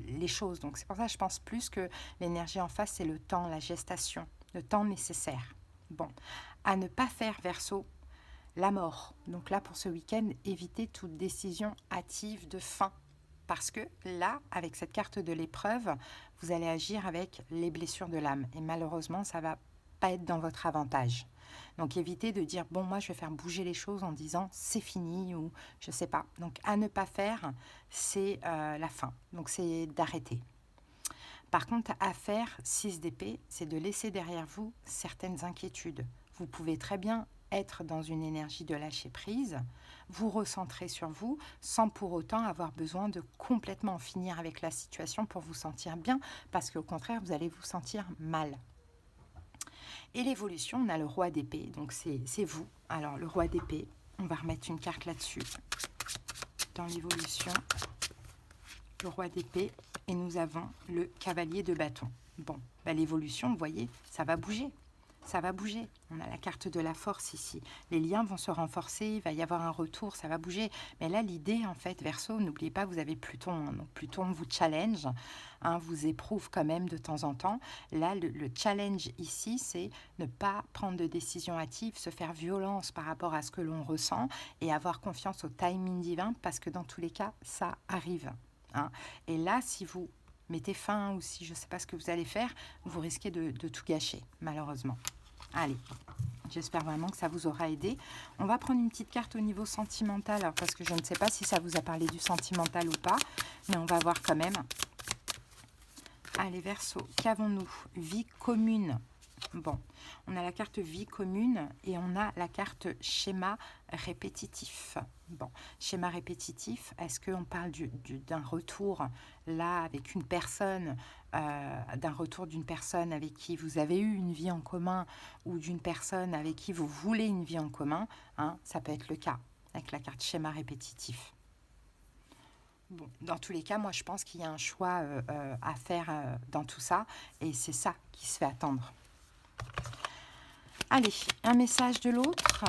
les choses. Donc c'est pour ça que je pense plus que l'énergie en face, c'est le temps, la gestation, le temps nécessaire. Bon, à ne pas faire, Verseau, la mort. Donc là, pour ce week-end, évitez toute décision hâtive de fin. Parce que là, avec cette carte de l'épreuve, vous allez agir avec les blessures de l'âme. Et malheureusement, ça ne va pas être dans votre avantage. Donc évitez de dire, bon, moi je vais faire bouger les choses en disant c'est fini ou je ne sais pas. Donc à ne pas faire, c'est la fin. Donc c'est d'arrêter. Par contre, à faire, 6 d'épée, c'est de laisser derrière vous certaines inquiétudes. Vous pouvez très bien être dans une énergie de lâcher prise, vous recentrer sur vous sans pour autant avoir besoin de complètement en finir avec la situation pour vous sentir bien, parce qu'au contraire, vous allez vous sentir mal. Et l'évolution, on a le roi d'épée, donc c'est vous. Alors le roi d'épée, on va remettre une carte là-dessus. Dans l'évolution, le roi d'épée, et nous avons le cavalier de bâton. Bon, l'évolution, vous voyez, ça va bouger. Ça va bouger. On a la carte de la force ici. Les liens vont se renforcer, il va y avoir un retour, ça va bouger. Mais là, l'idée, en fait, Verseau, n'oubliez pas, vous avez Pluton. Donc Pluton vous challenge, vous éprouve quand même de temps en temps. Là, le challenge ici, c'est ne pas prendre de décision hâtive, se faire violence par rapport à ce que l'on ressent et avoir confiance au timing divin, parce que dans tous les cas, ça arrive. Et là, si vous mettez fin ou si je ne sais pas ce que vous allez faire, vous risquez de tout gâcher, malheureusement. Allez, j'espère vraiment que ça vous aura aidé. On va prendre une petite carte au niveau sentimental, alors, parce que je ne sais pas si ça vous a parlé du sentimental ou pas, mais on va voir quand même. Allez, Verseau, qu'avons-nous? Vie commune. Bon, on a la carte vie commune et on a la carte schéma répétitif. Bon, schéma répétitif, est-ce qu'on parle d'un retour là avec une personne, d'un retour d'une personne avec qui vous avez eu une vie en commun ou d'une personne avec qui vous voulez une vie en commun, ça peut être le cas avec la carte schéma répétitif. Bon, dans tous les cas, moi je pense qu'il y a un choix à faire dans tout ça et c'est ça qui se fait attendre. Allez, un message de l'autre.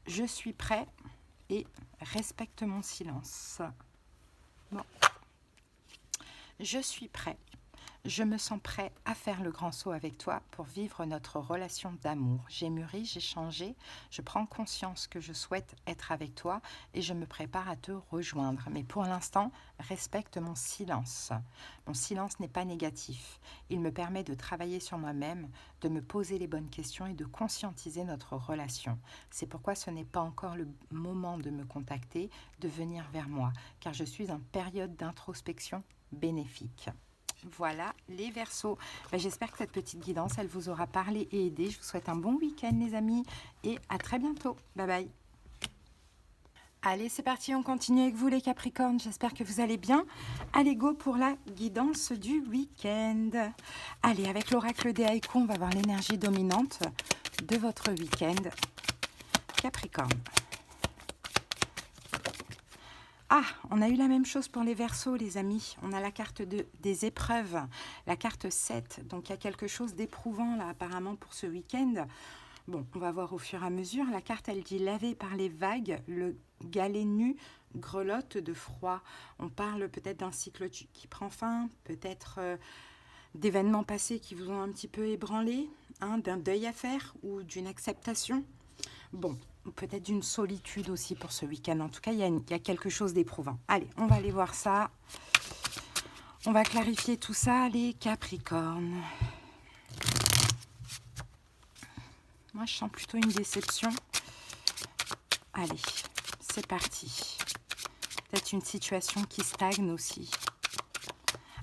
Je suis prêt et respecte mon silence. Bon. Je suis prêt. Je me sens prêt à faire le grand saut avec toi pour vivre notre relation d'amour. J'ai mûri, j'ai changé, je prends conscience que je souhaite être avec toi et je me prépare à te rejoindre. Mais pour l'instant, respecte mon silence. Mon silence n'est pas négatif. Il me permet de travailler sur moi-même, de me poser les bonnes questions et de conscientiser notre relation. C'est pourquoi ce n'est pas encore le moment de me contacter, de venir vers moi, car je suis en période d'introspection bénéfique. Voilà les Verseaux. J'espère que cette petite guidance, elle vous aura parlé et aidé. Je vous souhaite un bon week-end les amis et à très bientôt. Bye bye. Allez, c'est parti, on continue avec vous les Capricornes. J'espère que vous allez bien. Allez, go pour la guidance du week-end. Allez, avec l'oracle des haïkus, on va voir l'énergie dominante de votre week-end. Capricorne. Ah, on a eu la même chose pour les Verseaux, les amis. On a la carte des épreuves, la carte 7. Donc, il y a quelque chose d'éprouvant, là, apparemment, pour ce week-end. Bon, on va voir au fur et à mesure. La carte, elle dit « lavé par les vagues, le galet nu grelotte de froid ». On parle peut-être d'un cycle qui prend fin, peut-être d'événements passés qui vous ont un petit peu ébranlé, d'un deuil à faire ou d'une acceptation. Bon, peut-être d'une solitude aussi pour ce week-end. En tout cas, il y a quelque chose d'éprouvant. Allez, on va aller voir ça. On va clarifier tout ça, les Capricornes. Moi, je sens plutôt une déception. Allez, c'est parti. Peut-être une situation qui stagne aussi.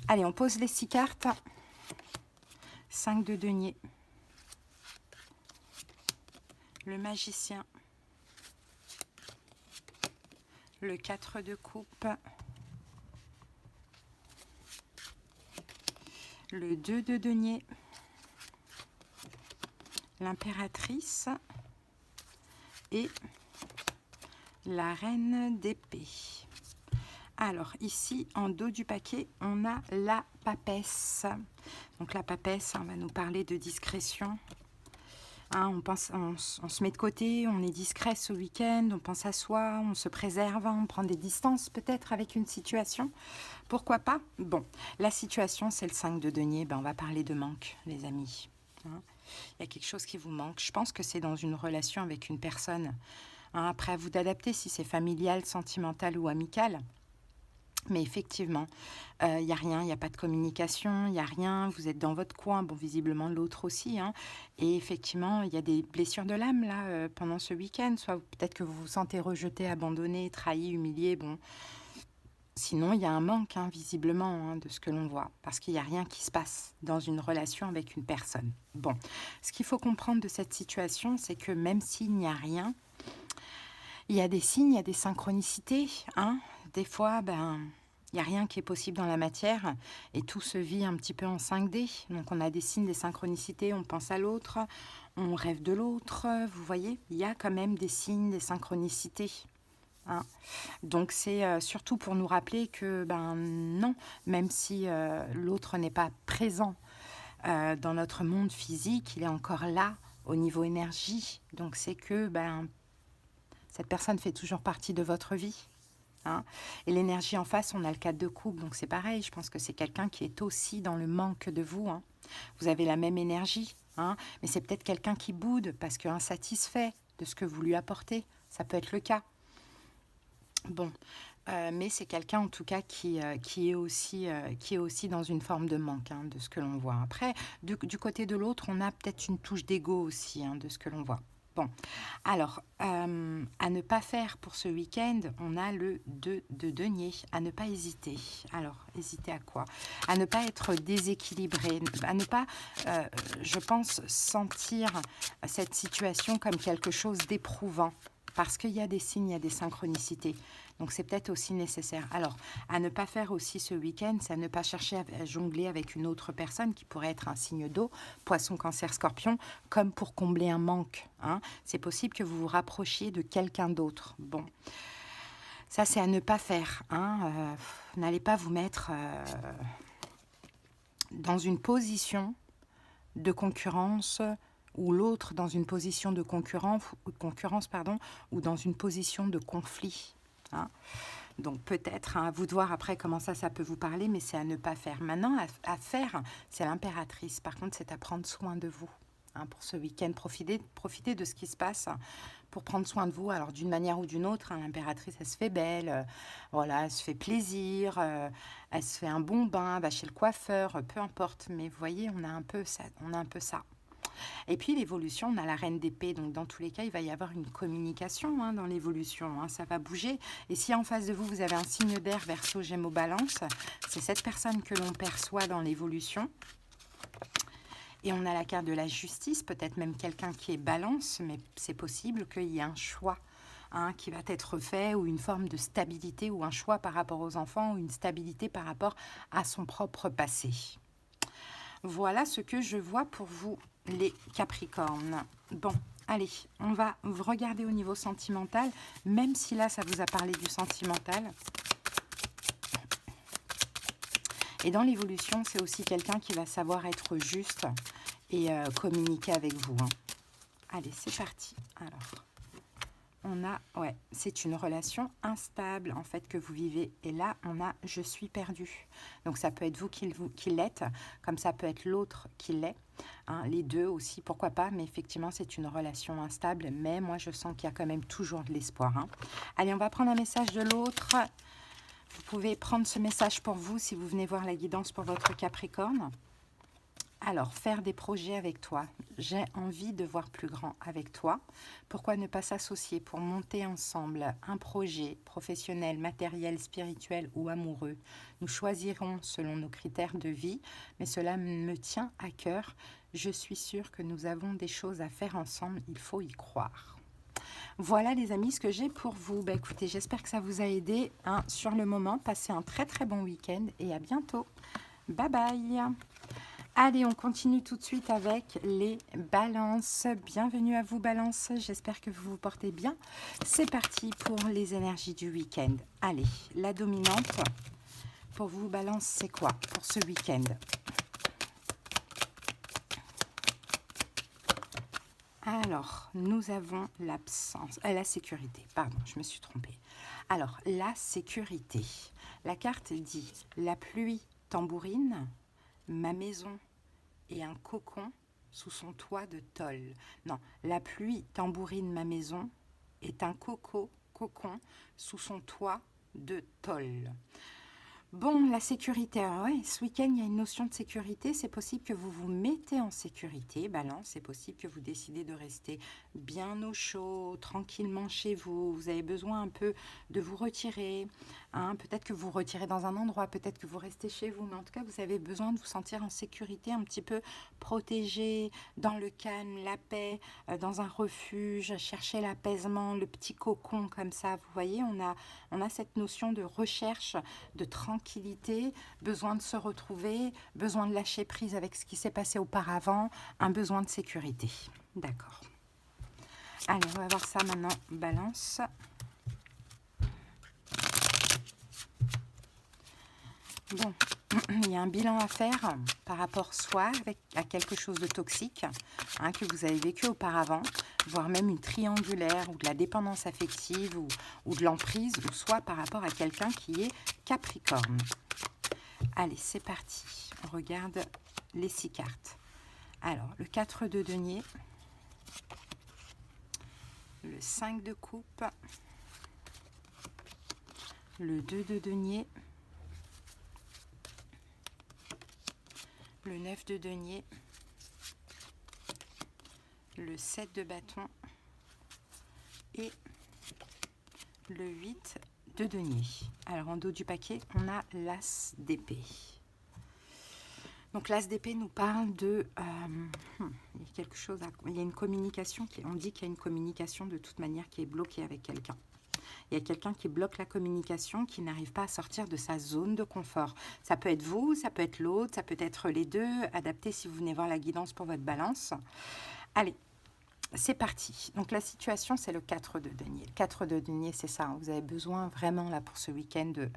Allez, on pose les 6 cartes. 5 de denier. Le magicien. Le 4 de coupe. Le 2 de denier. L'impératrice. Et la reine d'épée. Alors, ici, en dos du paquet, on a la papesse. Donc, la papesse, on va nous parler de discrétion. On se met de côté, on est discret ce week-end, on pense à soi, on se préserve, on prend des distances peut-être avec une situation. Pourquoi pas? Bon, la situation, c'est le 5 de denier. On va parler de manque, les amis. Il y a quelque chose qui vous manque. Je pense que c'est dans une relation avec une personne. Après, à vous d'adapter si c'est familial, sentimental ou amical. Mais effectivement, il n'y a rien, il n'y a pas de communication, il n'y a rien, vous êtes dans votre coin, bon, visiblement l'autre aussi. Et effectivement, il y a des blessures de l'âme là pendant ce week-end. Soit peut-être que vous vous sentez rejeté, abandonné, trahi, humilié. Bon, Sinon, il y a un manque, hein, visiblement, hein, de ce que l'on voit, parce qu'il n'y a rien qui se passe dans une relation avec une personne. Bon, ce qu'il faut comprendre de cette situation, c'est que même s'il n'y a rien, il y a des signes, il y a des synchronicités, hein. Des fois, ben, il n'y a rien qui est possible dans la matière et tout se vit un petit peu en 5D. Donc, on a des signes, des synchronicités, on pense à l'autre, on rêve de l'autre. Vous voyez, il y a quand même des signes, des synchronicités, hein. Donc c'est surtout pour nous rappeler que ben non, même si l'autre n'est pas présent dans notre monde physique, il est encore là au niveau énergie. Donc c'est que ben cette personne fait toujours partie de votre vie, hein. Et l'énergie en face, on a le cadre de couple, donc c'est pareil. Je pense que c'est quelqu'un qui est aussi dans le manque de vous, hein. Vous avez la même énergie, hein, mais c'est peut-être quelqu'un qui boude parce qu'insatisfait de ce que vous lui apportez. Ça peut être le cas. Bon, mais c'est quelqu'un en tout cas qui est aussi dans une forme de manque, hein, de ce que l'on voit. Après, du côté de l'autre, on a peut-être une touche d'ego aussi, hein, de ce que l'on voit. Bon, alors, à ne pas faire pour ce week-end, on a le 2 de denier, à ne pas hésiter. Alors, hésiter à quoi? À ne pas être déséquilibré, à ne pas, je pense, sentir cette situation comme quelque chose d'éprouvant. Parce qu'il y a des signes, il y a des synchronicités. Donc c'est peut-être aussi nécessaire. Alors, à ne pas faire aussi ce week-end, c'est à ne pas chercher à jongler avec une autre personne qui pourrait être un signe d'eau, poisson, cancer, scorpion, comme pour combler un manque, hein. C'est possible que vous vous rapprochiez de quelqu'un d'autre. Bon, ça c'est à ne pas faire, hein. N'allez pas vous mettre dans une position de concurrence ou l'autre dans une position de concurrence, pardon, ou dans une position de conflit, hein. Donc peut-être, hein, à vous de voir après comment ça peut vous parler, mais c'est à ne pas faire. Maintenant, à faire, c'est l'impératrice. Par contre, c'est à prendre soin de vous, hein, pour ce week-end. Profitez de ce qui se passe pour prendre soin de vous. Alors d'une manière ou d'une autre, hein, l'impératrice, elle se fait belle, voilà, elle se fait plaisir, elle se fait un bon bain, va chez le coiffeur, peu importe. Mais vous voyez, on a un peu ça. Et puis l'évolution, on a la reine d'épée, donc dans tous les cas, il va y avoir une communication, hein, dans l'évolution, hein, ça va bouger. Et si en face de vous, vous avez un signe d'air, Verseau, Gémeaux, Balance, c'est cette personne que l'on perçoit dans l'évolution. Et on a la carte de la justice, peut-être même quelqu'un qui est Balance, mais c'est possible qu'il y ait un choix, hein, qui va être fait, ou une forme de stabilité, ou un choix par rapport aux enfants, ou une stabilité par rapport à son propre passé. Voilà ce que je vois pour vous, les Capricornes. Bon, allez, on va regarder au niveau sentimental, même si là, ça vous a parlé du sentimental. Et dans l'évolution, c'est aussi quelqu'un qui va savoir être juste et communiquer avec vous, hein. Allez, c'est parti. Alors, on a, ouais, c'est une relation instable en fait que vous vivez. Et là, on a je suis perdu. Donc ça peut être vous qui l'êtes, comme ça peut être l'autre qui l'est, hein, les deux aussi, pourquoi pas. Mais effectivement, c'est une relation instable. Mais moi, je sens qu'il y a quand même toujours de l'espoir, hein. Allez, on va prendre un message de l'autre. Vous pouvez prendre ce message pour vous si vous venez voir la guidance pour votre Capricorne. Alors, faire des projets avec toi. J'ai envie de voir plus grand avec toi. Pourquoi ne pas s'associer pour monter ensemble un projet professionnel, matériel, spirituel ou amoureux? Nous choisirons selon nos critères de vie, mais cela me tient à cœur. Je suis sûre que nous avons des choses à faire ensemble. Il faut y croire. Voilà les amis, ce que j'ai pour vous. Bah, écoutez, j'espère que ça vous a aidé, hein, sur le moment. Passez un très très bon week-end et à bientôt. Bye bye. Allez, on continue tout de suite avec les balances. Bienvenue à vous, balance. J'espère que vous vous portez bien. C'est parti pour les énergies du week-end. Allez, la dominante pour vous, balance, c'est quoi pour ce week-end? Alors, nous avons l'absence, la sécurité. Pardon, je me suis trompée. Alors, la sécurité. La carte dit la pluie tambourine, ma maison et un cocon sous son toit de tôle. Non, la pluie tambourine ma maison est un cocon sous son toit de tôle. Bon, la sécurité, ouais, ce week-end, il y a une notion de sécurité. C'est possible que vous vous mettez en sécurité, balance. C'est possible que vous décidez de rester bien au chaud, tranquillement chez vous. Vous avez besoin un peu de vous retirer, hein. Peut-être que vous vous retirez dans un endroit, peut-être que vous restez chez vous, mais en tout cas, vous avez besoin de vous sentir en sécurité, un petit peu protégé, dans le calme, la paix, dans un refuge, chercher l'apaisement, le petit cocon comme ça. Vous voyez, on a cette notion de recherche, de tranquillité, besoin de se retrouver, besoin de lâcher prise avec ce qui s'est passé auparavant, un besoin de sécurité. D'accord. Allez, on va voir ça maintenant. Balance. Bon, il y a un bilan à faire par rapport soit à quelque chose de toxique, hein, que vous avez vécu auparavant, voire même une triangulaire ou de la dépendance affective ou de l'emprise, ou soit par rapport à quelqu'un qui est Capricorne. Allez, c'est parti. On regarde les 6 cartes. Alors, le 4 de denier, le 5 de coupe, le 2 de denier, le 9 de denier, le 7 de bâton et le 8 de denier. Alors en dos du paquet, on a l'as d'épée. Donc l'as d'épée nous parle de... il y a quelque chose, il y a une communication, on dit qu'il y a une communication de toute manière qui est bloquée avec quelqu'un. Il y a quelqu'un qui bloque la communication, qui n'arrive pas à sortir de sa zone de confort. Ça peut être vous, ça peut être l'autre, ça peut être les deux. Adapté si vous venez voir la guidance pour votre balance. Allez, c'est parti. Donc la situation, c'est le 4 de denier. Le 4 de denier, c'est ça. Vous avez besoin vraiment là pour ce week-end de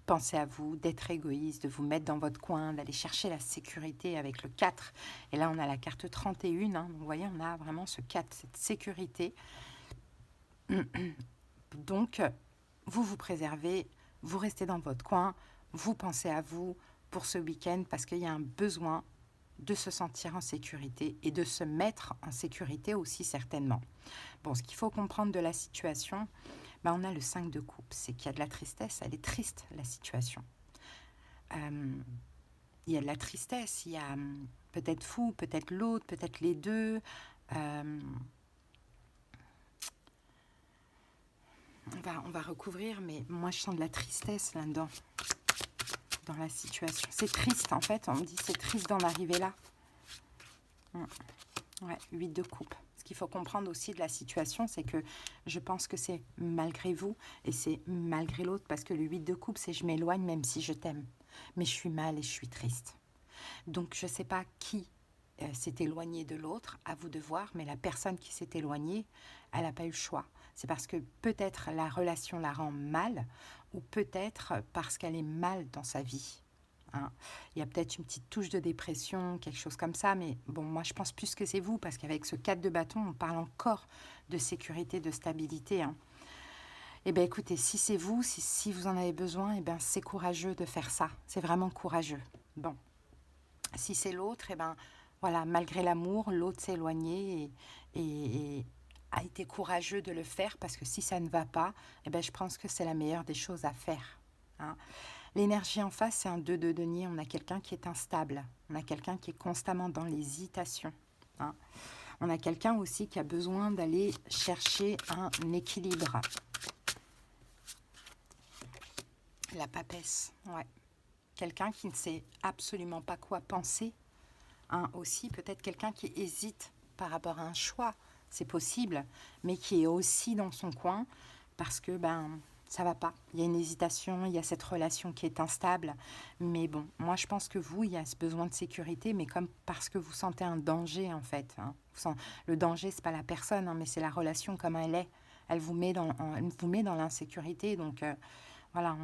penser à vous, d'être égoïste, de vous mettre dans votre coin, d'aller chercher la sécurité avec le 4. Et là, on a la carte 31. Hein. Donc, vous voyez, on a vraiment ce 4, cette sécurité. Donc, vous vous préservez, vous restez dans votre coin, vous pensez à vous pour ce week-end parce qu'il y a un besoin de se sentir en sécurité et de se mettre en sécurité aussi certainement. Bon, ce qu'il faut comprendre de la situation, ben on a le 5 de coupe, c'est qu'il y a de la tristesse, elle est triste la situation. Il y a de la tristesse, il y a peut-être vous, peut-être l'autre, peut-être les deux. On va recouvrir, mais moi je sens de la tristesse là-dedans, dans la situation. C'est triste en fait, on me dit c'est triste d'en arriver là. Ouais, 8 de coupe. Ce qu'il faut comprendre aussi de la situation, c'est que je pense que c'est malgré vous et c'est malgré l'autre, parce que le 8 de coupe, c'est je m'éloigne même si je t'aime. Mais je suis mal et je suis triste. Donc je ne sais pas qui s'est éloigné de l'autre, à vous de voir, mais la personne qui s'est éloignée, elle n'a pas eu le choix. C'est parce que peut-être la relation la rend mal, ou peut-être parce qu'elle est mal dans sa vie. Hein. Il y a peut-être une petite touche de dépression, quelque chose comme ça, mais bon, moi je pense plus que c'est vous, parce qu'avec ce 4 de bâton, on parle encore de sécurité, de stabilité. Hein. Eh bien écoutez, si c'est vous, si vous en avez besoin, eh bien c'est courageux de faire ça. C'est vraiment courageux. Bon, si c'est l'autre, eh bien voilà, malgré l'amour, l'autre s'est éloigné et a été courageux de le faire, parce que si ça ne va pas, eh bien je pense que c'est la meilleure des choses à faire. Hein. L'énergie en face, c'est un 2 de denier. On a quelqu'un qui est instable. On a quelqu'un qui est constamment dans l'hésitation. Hein. On a quelqu'un aussi qui a besoin d'aller chercher un équilibre. La papesse, ouais. Quelqu'un qui ne sait absolument pas quoi penser. Hein, aussi, peut-être quelqu'un qui hésite par rapport à un choix. C'est possible, mais qui est aussi dans son coin parce que ça va pas. Il y a une hésitation, il y a cette relation qui est instable. Mais bon, moi je pense que vous, il y a ce besoin de sécurité, mais comme parce que vous sentez un danger en fait. Hein. Le danger, c'est pas la personne, hein, mais c'est la relation comme elle est. Elle vous met dans l'insécurité. Donc voilà,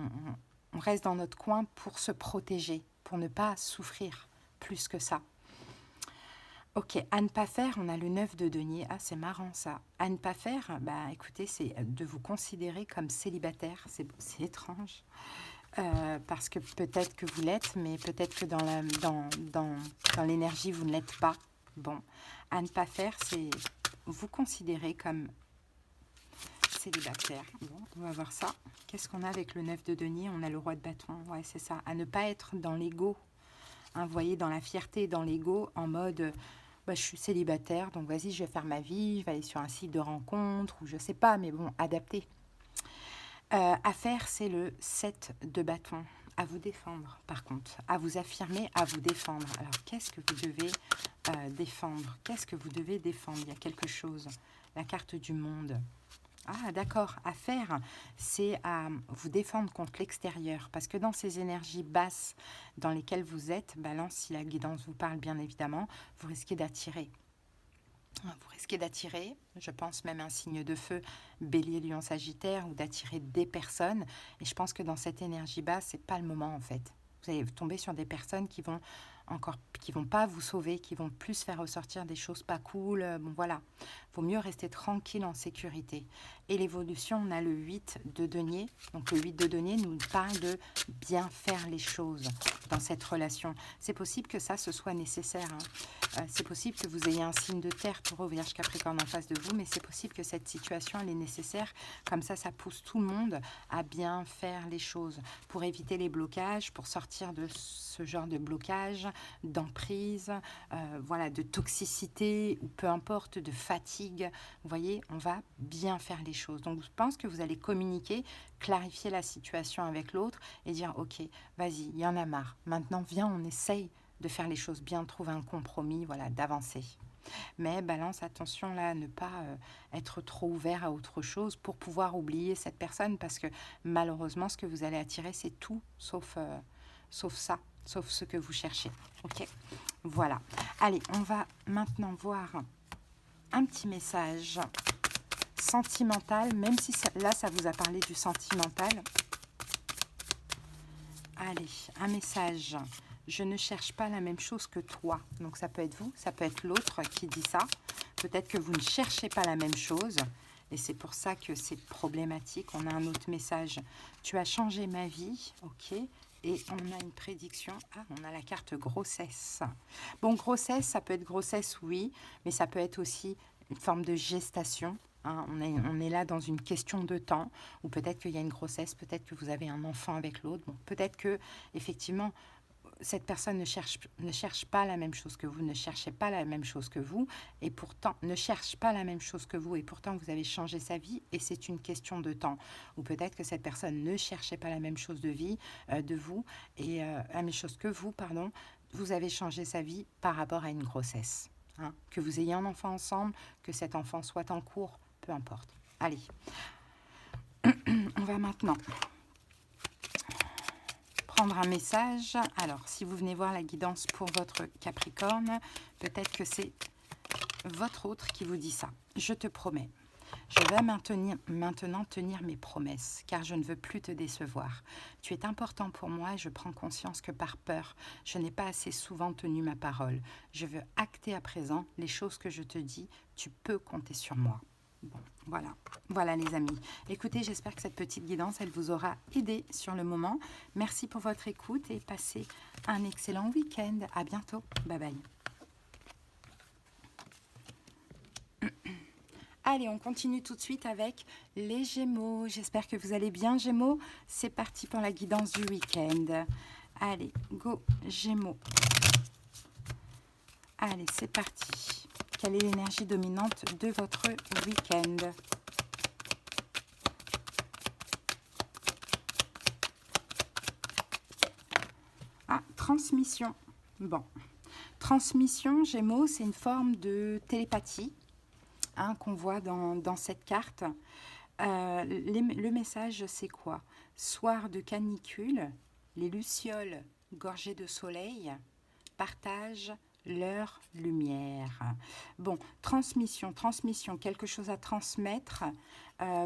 on reste dans notre coin pour se protéger, pour ne pas souffrir plus que ça. Ok, à ne pas faire, on a le 9 de denier. Ah, c'est marrant ça. À ne pas faire, écoutez, c'est de vous considérer comme célibataire. C'est étrange. Parce que peut-être que vous l'êtes, mais peut-être que dans l'énergie, vous ne l'êtes pas. Bon, à ne pas faire, c'est vous considérer comme célibataire. Bon, on va voir ça. Qu'est-ce qu'on a avec le 9 de denier? On a le roi de bâton. Ouais, c'est ça. À ne pas être dans l'ego. Hein, vous voyez, dans la fierté, dans l'ego, en mode... je suis célibataire, donc vas-y, je vais faire ma vie, je vais aller sur un site de rencontre, ou je sais pas, mais bon, adapté. À faire, c'est le 7 de bâton. À vous défendre, par contre. À vous affirmer, à vous défendre. Alors, qu'est-ce que vous devez défendre? Qu'est-ce que vous devez défendre? Il y a quelque chose. La carte du monde. Ah, d'accord. À faire, c'est à vous défendre contre l'extérieur. Parce que dans ces énergies basses dans lesquelles vous êtes, balance, si la guidance vous parle, bien évidemment, vous risquez d'attirer. Vous risquez d'attirer, je pense même un signe de feu, bélier, lion, sagittaire, ou d'attirer des personnes. Et je pense que dans cette énergie basse, c'est pas le moment en fait. Vous allez tomber sur des personnes qui vont pas vous sauver, qui vont plus faire ressortir des choses pas cool. Bon voilà, vaut mieux rester tranquille en sécurité. Et l'évolution, on a le 8 de denier. Donc le 8 de denier nous parle de bien faire les choses dans cette relation. C'est possible que ça, ce soit nécessaire. C'est possible que vous ayez un signe de terre, Taureau, Vierge, Capricorne en face de vous, mais c'est possible que cette situation, elle est nécessaire. Comme ça pousse tout le monde à bien faire les choses pour éviter les blocages, pour sortir de ce genre de blocage, d'emprise, voilà, de toxicité ou peu importe, de fatigue. Vous voyez, on va bien faire les choses. Donc, je pense que vous allez communiquer, clarifier la situation avec l'autre et dire, ok, vas-y, il y en a marre. Maintenant, viens, on essaye de faire les choses bien, trouver un compromis, voilà, d'avancer. Mais balance, attention là, à ne pas être trop ouvert à autre chose pour pouvoir oublier cette personne, parce que malheureusement, ce que vous allez attirer, c'est tout sauf ça, sauf ce que vous cherchez. Ok, voilà. Allez, on va maintenant voir un petit message sentimental, même si là, ça vous a parlé du sentimental. Allez, un message. Je ne cherche pas la même chose que toi. Donc ça peut être vous, ça peut être l'autre qui dit ça. Peut-être que vous ne cherchez pas la même chose. Et c'est pour ça que c'est problématique. On a un autre message. Tu as changé ma vie. Ok. Et on a une prédiction. Ah, on a la carte grossesse. Bon, grossesse, ça peut être grossesse, oui. Mais ça peut être aussi une forme de gestation. On est là dans une question de temps, ou peut-être qu'il y a une grossesse, peut-être que vous avez un enfant avec l'autre. Bon, peut-être que, effectivement, cette personne ne cherche pas la même chose que vous, ne cherchez pas la même chose que vous, et pourtant, ne cherche pas la même chose que vous, et pourtant vous avez changé sa vie, et c'est une question de temps. Ou peut-être que cette personne ne cherchait pas la même chose de vie, de vous, et la même chose que vous, pardon, vous avez changé sa vie par rapport à une grossesse. Que vous ayez un enfant ensemble, que cet enfant soit en cours, peu importe. Allez, on va maintenant prendre un message. Alors, si vous venez voir la guidance pour votre Capricorne, peut-être que c'est votre autre qui vous dit ça. Je te promets, je vais maintenant tenir mes promesses, car je ne veux plus te décevoir. Tu es important pour moi et je prends conscience que par peur, je n'ai pas assez souvent tenu ma parole. Je veux acter à présent les choses que je te dis. Tu peux compter sur moi. Bon, voilà les amis. Écoutez, j'espère que cette petite guidance, elle vous aura aidé sur le moment. Merci pour votre écoute et passez un excellent week-end. À bientôt. Bye bye. Allez, on continue tout de suite avec les Gémeaux. J'espère que vous allez bien, Gémeaux. C'est parti pour la guidance du week-end. Allez, go, Gémeaux. Allez, c'est parti. Quelle est l'énergie dominante de votre week-end? Ah, transmission. Bon. Transmission, Gémeaux, c'est une forme de télépathie qu'on voit dans cette carte. Le message, c'est quoi? Soir de canicule, les lucioles gorgées de soleil partagent leur lumière. Bon, transmission, quelque chose à transmettre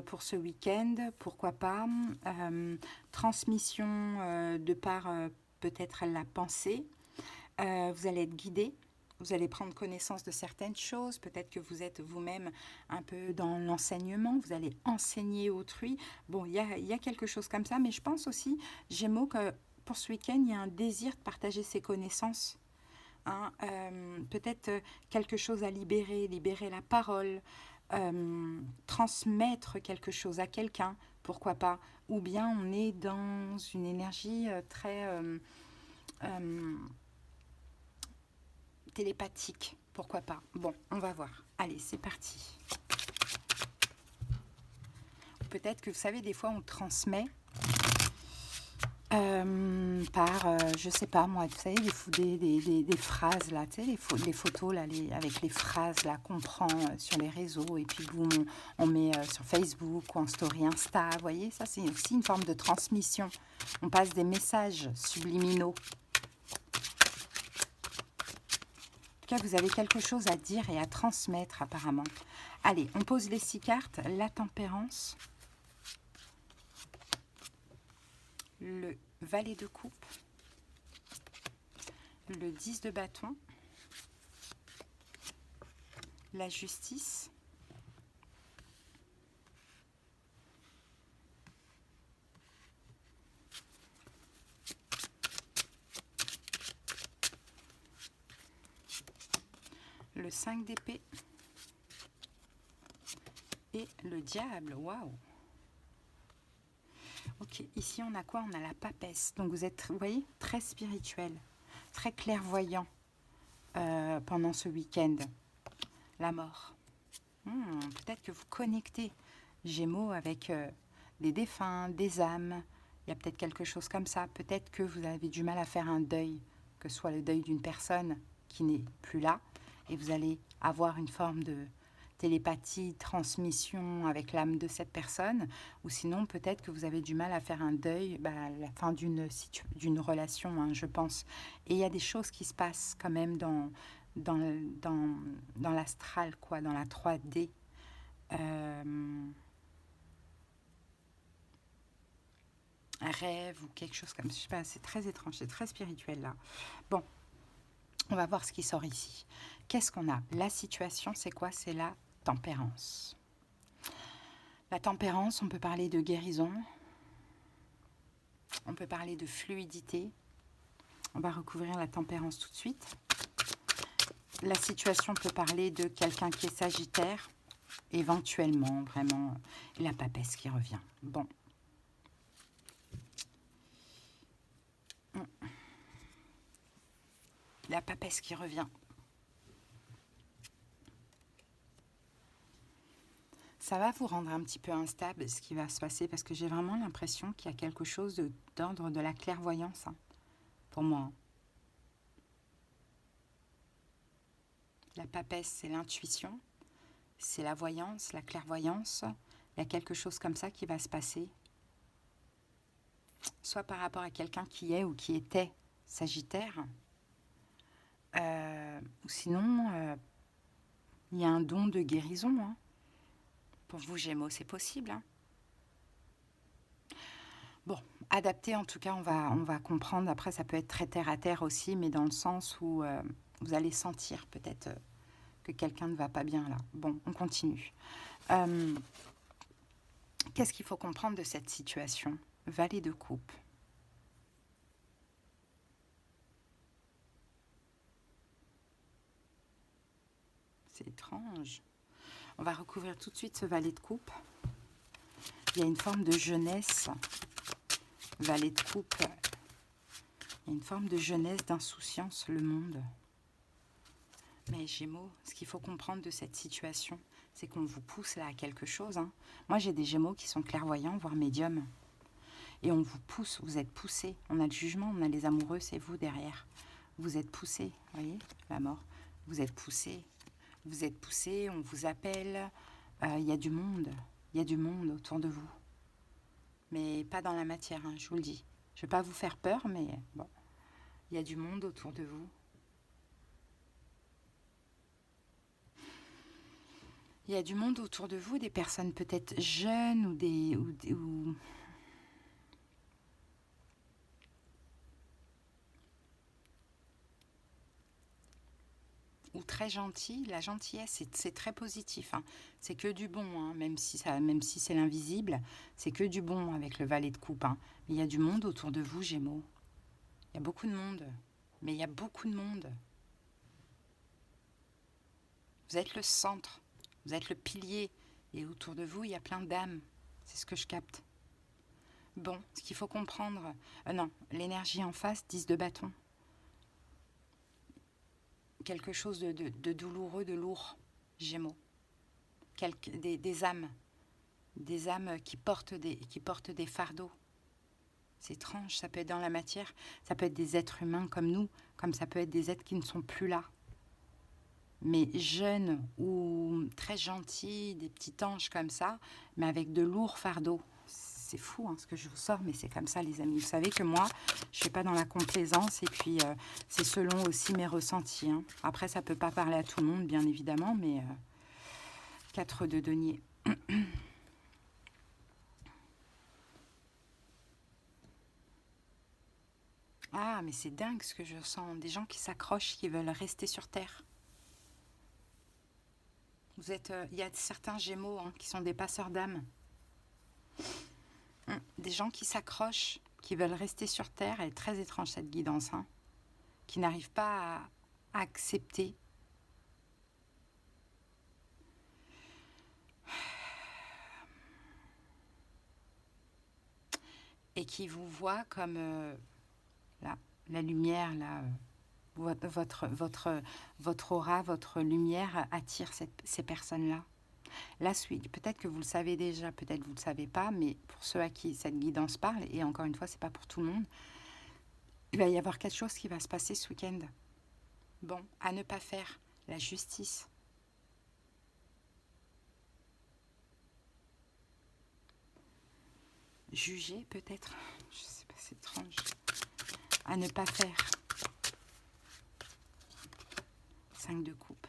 pour ce week-end, pourquoi pas. Transmission de par peut-être la pensée. Vous allez être guidé. Vous allez prendre connaissance de certaines choses. Peut-être que vous êtes vous-même un peu dans l'enseignement. Vous allez enseigner autrui. Bon, il y a quelque chose comme ça. Mais je pense aussi, Gémeaux, que pour ce week-end, il y a un désir de partager ses connaissances. Peut-être quelque chose à libérer la parole, transmettre quelque chose à quelqu'un, pourquoi pas. Ou bien on est dans une énergie très télépathique, pourquoi pas. Bon, on va voir. Allez, c'est parti. peut-être que, vous savez, des fois, on transmet par, je sais pas moi, vous savez, des phrases là, tu sais, les photos là, avec les phrases là qu'on prend sur les réseaux et puis boum, on met sur Facebook ou en story Insta, vous voyez, ça c'est aussi une forme de transmission. On passe des messages subliminaux. En tout cas, vous avez quelque chose à dire et à transmettre apparemment. Allez, on pose les 6 cartes. La tempérance, le valet de coupe, le 10 de bâton, la justice, le 5 d'épée et le diable. Waouh! Ok, ici on a quoi? On a la papesse. Donc vous êtes, vous voyez, très spirituel, très clairvoyant pendant ce week-end. La mort. Peut-être que vous connectez, Gémeaux, avec des défunts, des âmes. Il y a peut-être quelque chose comme ça. Peut-être que vous avez du mal à faire un deuil, que ce soit le deuil d'une personne qui n'est plus là, et vous allez avoir une forme de télépathie, transmission avec l'âme de cette personne, ou sinon peut-être que vous avez du mal à faire un deuil à la fin d'une relation, hein, je pense. Et il y a des choses qui se passent quand même dans l'astral, quoi, dans la 3D. Un rêve ou quelque chose comme ça, je sais pas, c'est très étrange, c'est très spirituel là. Bon, on va voir ce qui sort ici. Qu'est-ce qu'on a? La situation, c'est quoi? C'est la tempérance. La tempérance, on peut parler de guérison, on peut parler de fluidité. On va recouvrir la tempérance tout de suite. La situation peut parler de quelqu'un qui est sagittaire, éventuellement, vraiment, la papesse qui revient. Bon. La papesse qui revient. Ça va vous rendre un petit peu instable ce qui va se passer parce que j'ai vraiment l'impression qu'il y a quelque chose d'ordre de la clairvoyance, hein, pour moi. La papesse, c'est l'intuition, c'est la voyance, la clairvoyance. Il y a quelque chose comme ça qui va se passer. Soit par rapport à quelqu'un qui est ou qui était sagittaire, ou sinon, il y a un don de guérison, hein. Pour vous, Gémeaux, c'est possible, hein. Bon, adapté, en tout cas, on va comprendre. Après, ça peut être très terre à terre aussi, mais dans le sens où vous allez sentir peut-être que quelqu'un ne va pas bien là. Bon, on continue. Qu'est-ce qu'il faut comprendre de cette situation? Valet de coupe. C'est étrange. On va recouvrir tout de suite ce valet de coupe. Il y a une forme de jeunesse. Valet de coupe. Il y a une forme de jeunesse, d'insouciance, le monde. Mais Gémeaux, ce qu'il faut comprendre de cette situation, c'est qu'on vous pousse là à quelque chose, hein. Moi, j'ai des Gémeaux qui sont clairvoyants, voire médiums. Et on vous pousse, vous êtes poussés. On a le jugement, on a les amoureux, c'est vous derrière. Vous êtes poussés, vous voyez, la mort. Vous êtes poussés. Vous êtes poussés, on vous appelle. Il y a du monde. Il y a du monde autour de vous. Mais pas dans la matière, hein, je vous le dis. Je ne vais pas vous faire peur, mais bon. Il y a du monde autour de vous. Il y a du monde autour de vous, des personnes peut-être jeunes ou très gentilles. La gentillesse, c'est très positif, hein. C'est que du bon, hein, même si c'est l'invisible, c'est que du bon avec le valet de coupe, hein. Mais il y a du monde autour de vous, Gémeaux. Il y a beaucoup de monde. Mais il y a beaucoup de monde. Vous êtes le centre. Vous êtes le pilier. Et autour de vous, il y a plein d'âmes. C'est ce que je capte. Bon, ce qu'il faut comprendre... non, l'énergie en face, 10 de bâton. Quelque chose de douloureux, de lourd, Gémeaux. Des âmes. des âmes qui portent des fardeaux. C'est étrange, ça peut être dans la matière, ça peut être des êtres humains comme nous, comme ça peut être des êtres qui ne sont plus là. Mais jeunes ou très gentils, des petits anges comme ça, mais avec de lourds fardeaux. C'est fou hein, ce que je vous sors, mais c'est comme ça les amis. Vous savez que moi, je ne suis pas dans la complaisance et puis c'est selon aussi mes ressentis. Hein. Après, ça ne peut pas parler à tout le monde, bien évidemment, mais 4 de denier. Ah, mais c'est dingue ce que je sens. Des gens qui s'accrochent, qui veulent rester sur Terre. Il y a certains Gémeaux hein, qui sont des passeurs d'âme. Des gens qui s'accrochent, qui veulent rester sur Terre. Elle est très étrange cette guidance. Hein, qui n'arrivent pas à accepter. Et qui vous voient comme là, la lumière, là, votre aura, votre lumière attire ces personnes-là. La suite, peut-être que vous le savez déjà, peut-être que vous ne le savez pas, mais pour ceux à qui cette guidance parle, et encore une fois, ce n'est pas pour tout le monde, il va y avoir quelque chose qui va se passer ce week-end. Bon, à ne pas faire, la justice. Juger peut-être, je ne sais pas, c'est étrange. À ne pas faire. 5 de coupe.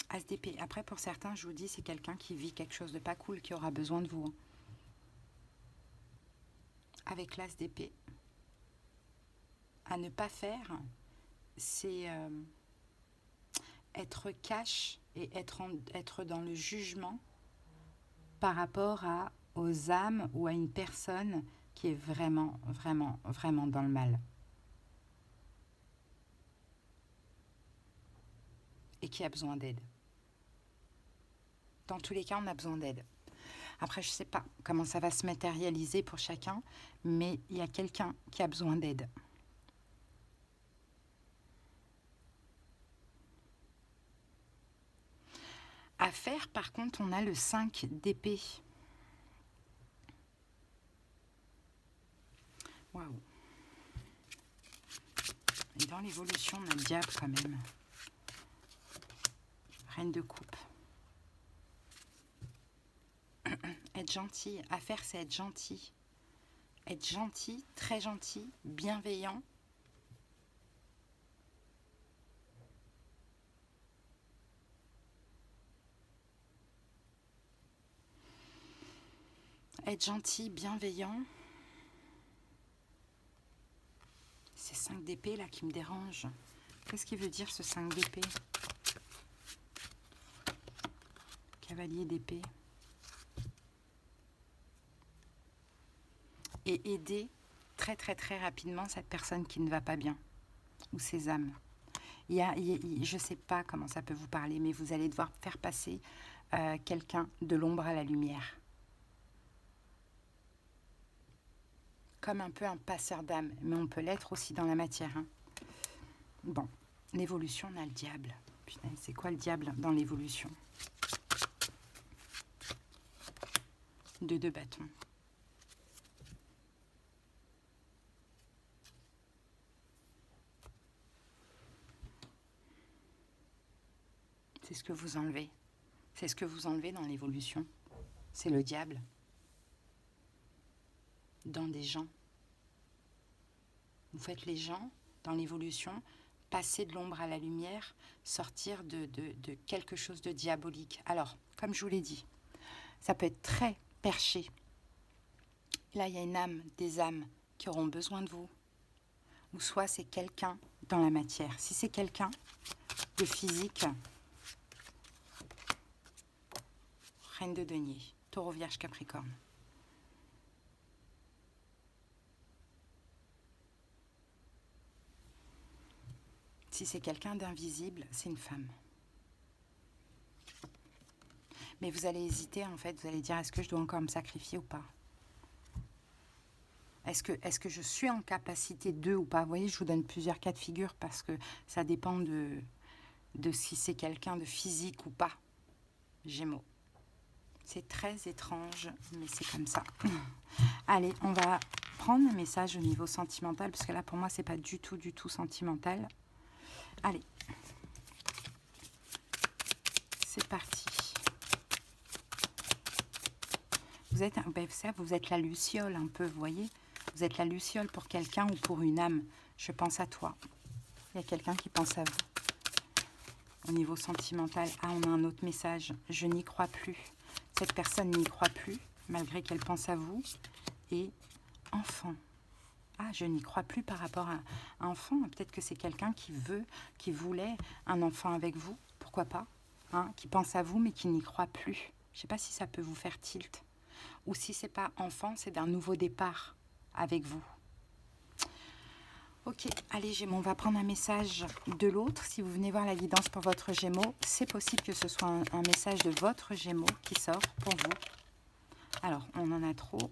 As d'épée. Après, pour certains, je vous dis, c'est quelqu'un qui vit quelque chose de pas cool, qui aura besoin de vous. Avec l'as d'épée. À ne pas faire, c'est être cash et être dans le jugement par rapport aux âmes ou à une personne qui est vraiment, vraiment, vraiment dans le mal. Et qui a besoin d'aide. Dans tous les cas, on a besoin d'aide. Après, je ne sais pas comment ça va se matérialiser pour chacun, mais il y a quelqu'un qui a besoin d'aide. À faire, par contre, on a le 5 d'épée. Waouh. Et dans l'évolution, on a le diable quand même. Reine de coupe. Être gentil. À faire, c'est être gentil. Être gentil, très gentil, bienveillant. Être gentil, bienveillant. C'est 5 d'épée là qui me dérange. Qu'est-ce qu'il veut dire ce 5 d'épée? Cavalier d'épée. Et aider très très très rapidement cette personne qui ne va pas bien. Ou ses âmes. Je ne sais pas comment ça peut vous parler, mais vous allez devoir faire passer quelqu'un de l'ombre à la lumière. Comme un peu un passeur d'âme, mais on peut l'être aussi dans la matière. Hein. Bon, l'évolution, on a le diable. Putain, c'est quoi le diable dans l'évolution? 2 bâtons. C'est ce que vous enlevez. C'est ce que vous enlevez dans l'évolution. C'est le diable. Dans des gens. Vous faites les gens, dans l'évolution, passer de l'ombre à la lumière, sortir de quelque chose de diabolique. Alors, comme je vous l'ai dit, ça peut être très perché. Là, il y a une âme, des âmes qui auront besoin de vous. Ou soit c'est quelqu'un dans la matière. Si c'est quelqu'un de physique, Reine de denier, Taureau, Vierge, Capricorne. Si c'est quelqu'un d'invisible, c'est une femme. Mais vous allez hésiter, en fait, vous allez dire, est-ce que je dois encore me sacrifier ou pas? Est-ce que je suis en capacité de ou pas? Vous voyez, je vous donne plusieurs cas de figure parce que ça dépend de si c'est quelqu'un de physique ou pas. Gémeaux. C'est très étrange, mais c'est comme ça. Allez, on va prendre un message au niveau sentimental, parce que là, pour moi, c'est pas du tout sentimental. Allez. C'est parti. Vous êtes la luciole un peu, vous voyez. Vous êtes la luciole pour quelqu'un ou pour une âme. Je pense à toi. Il y a quelqu'un qui pense à vous. Au niveau sentimental, ah, on a un autre message. Je n'y crois plus. Cette personne n'y croit plus, malgré qu'elle pense à vous. Et enfant. Ah, je n'y crois plus par rapport à un enfant. Peut-être que c'est quelqu'un qui voulait un enfant avec vous. Pourquoi pas, hein, qui pense à vous, mais qui n'y croit plus. Je ne sais pas si ça peut vous faire tilt. Ou si c'est pas enfant, c'est d'un nouveau départ avec vous. Ok, allez Gémeaux, on va prendre un message de l'autre. Si vous venez voir la guidance pour votre Gémeaux, c'est possible que ce soit un message de votre Gémeaux qui sort pour vous. Alors, on en a trop.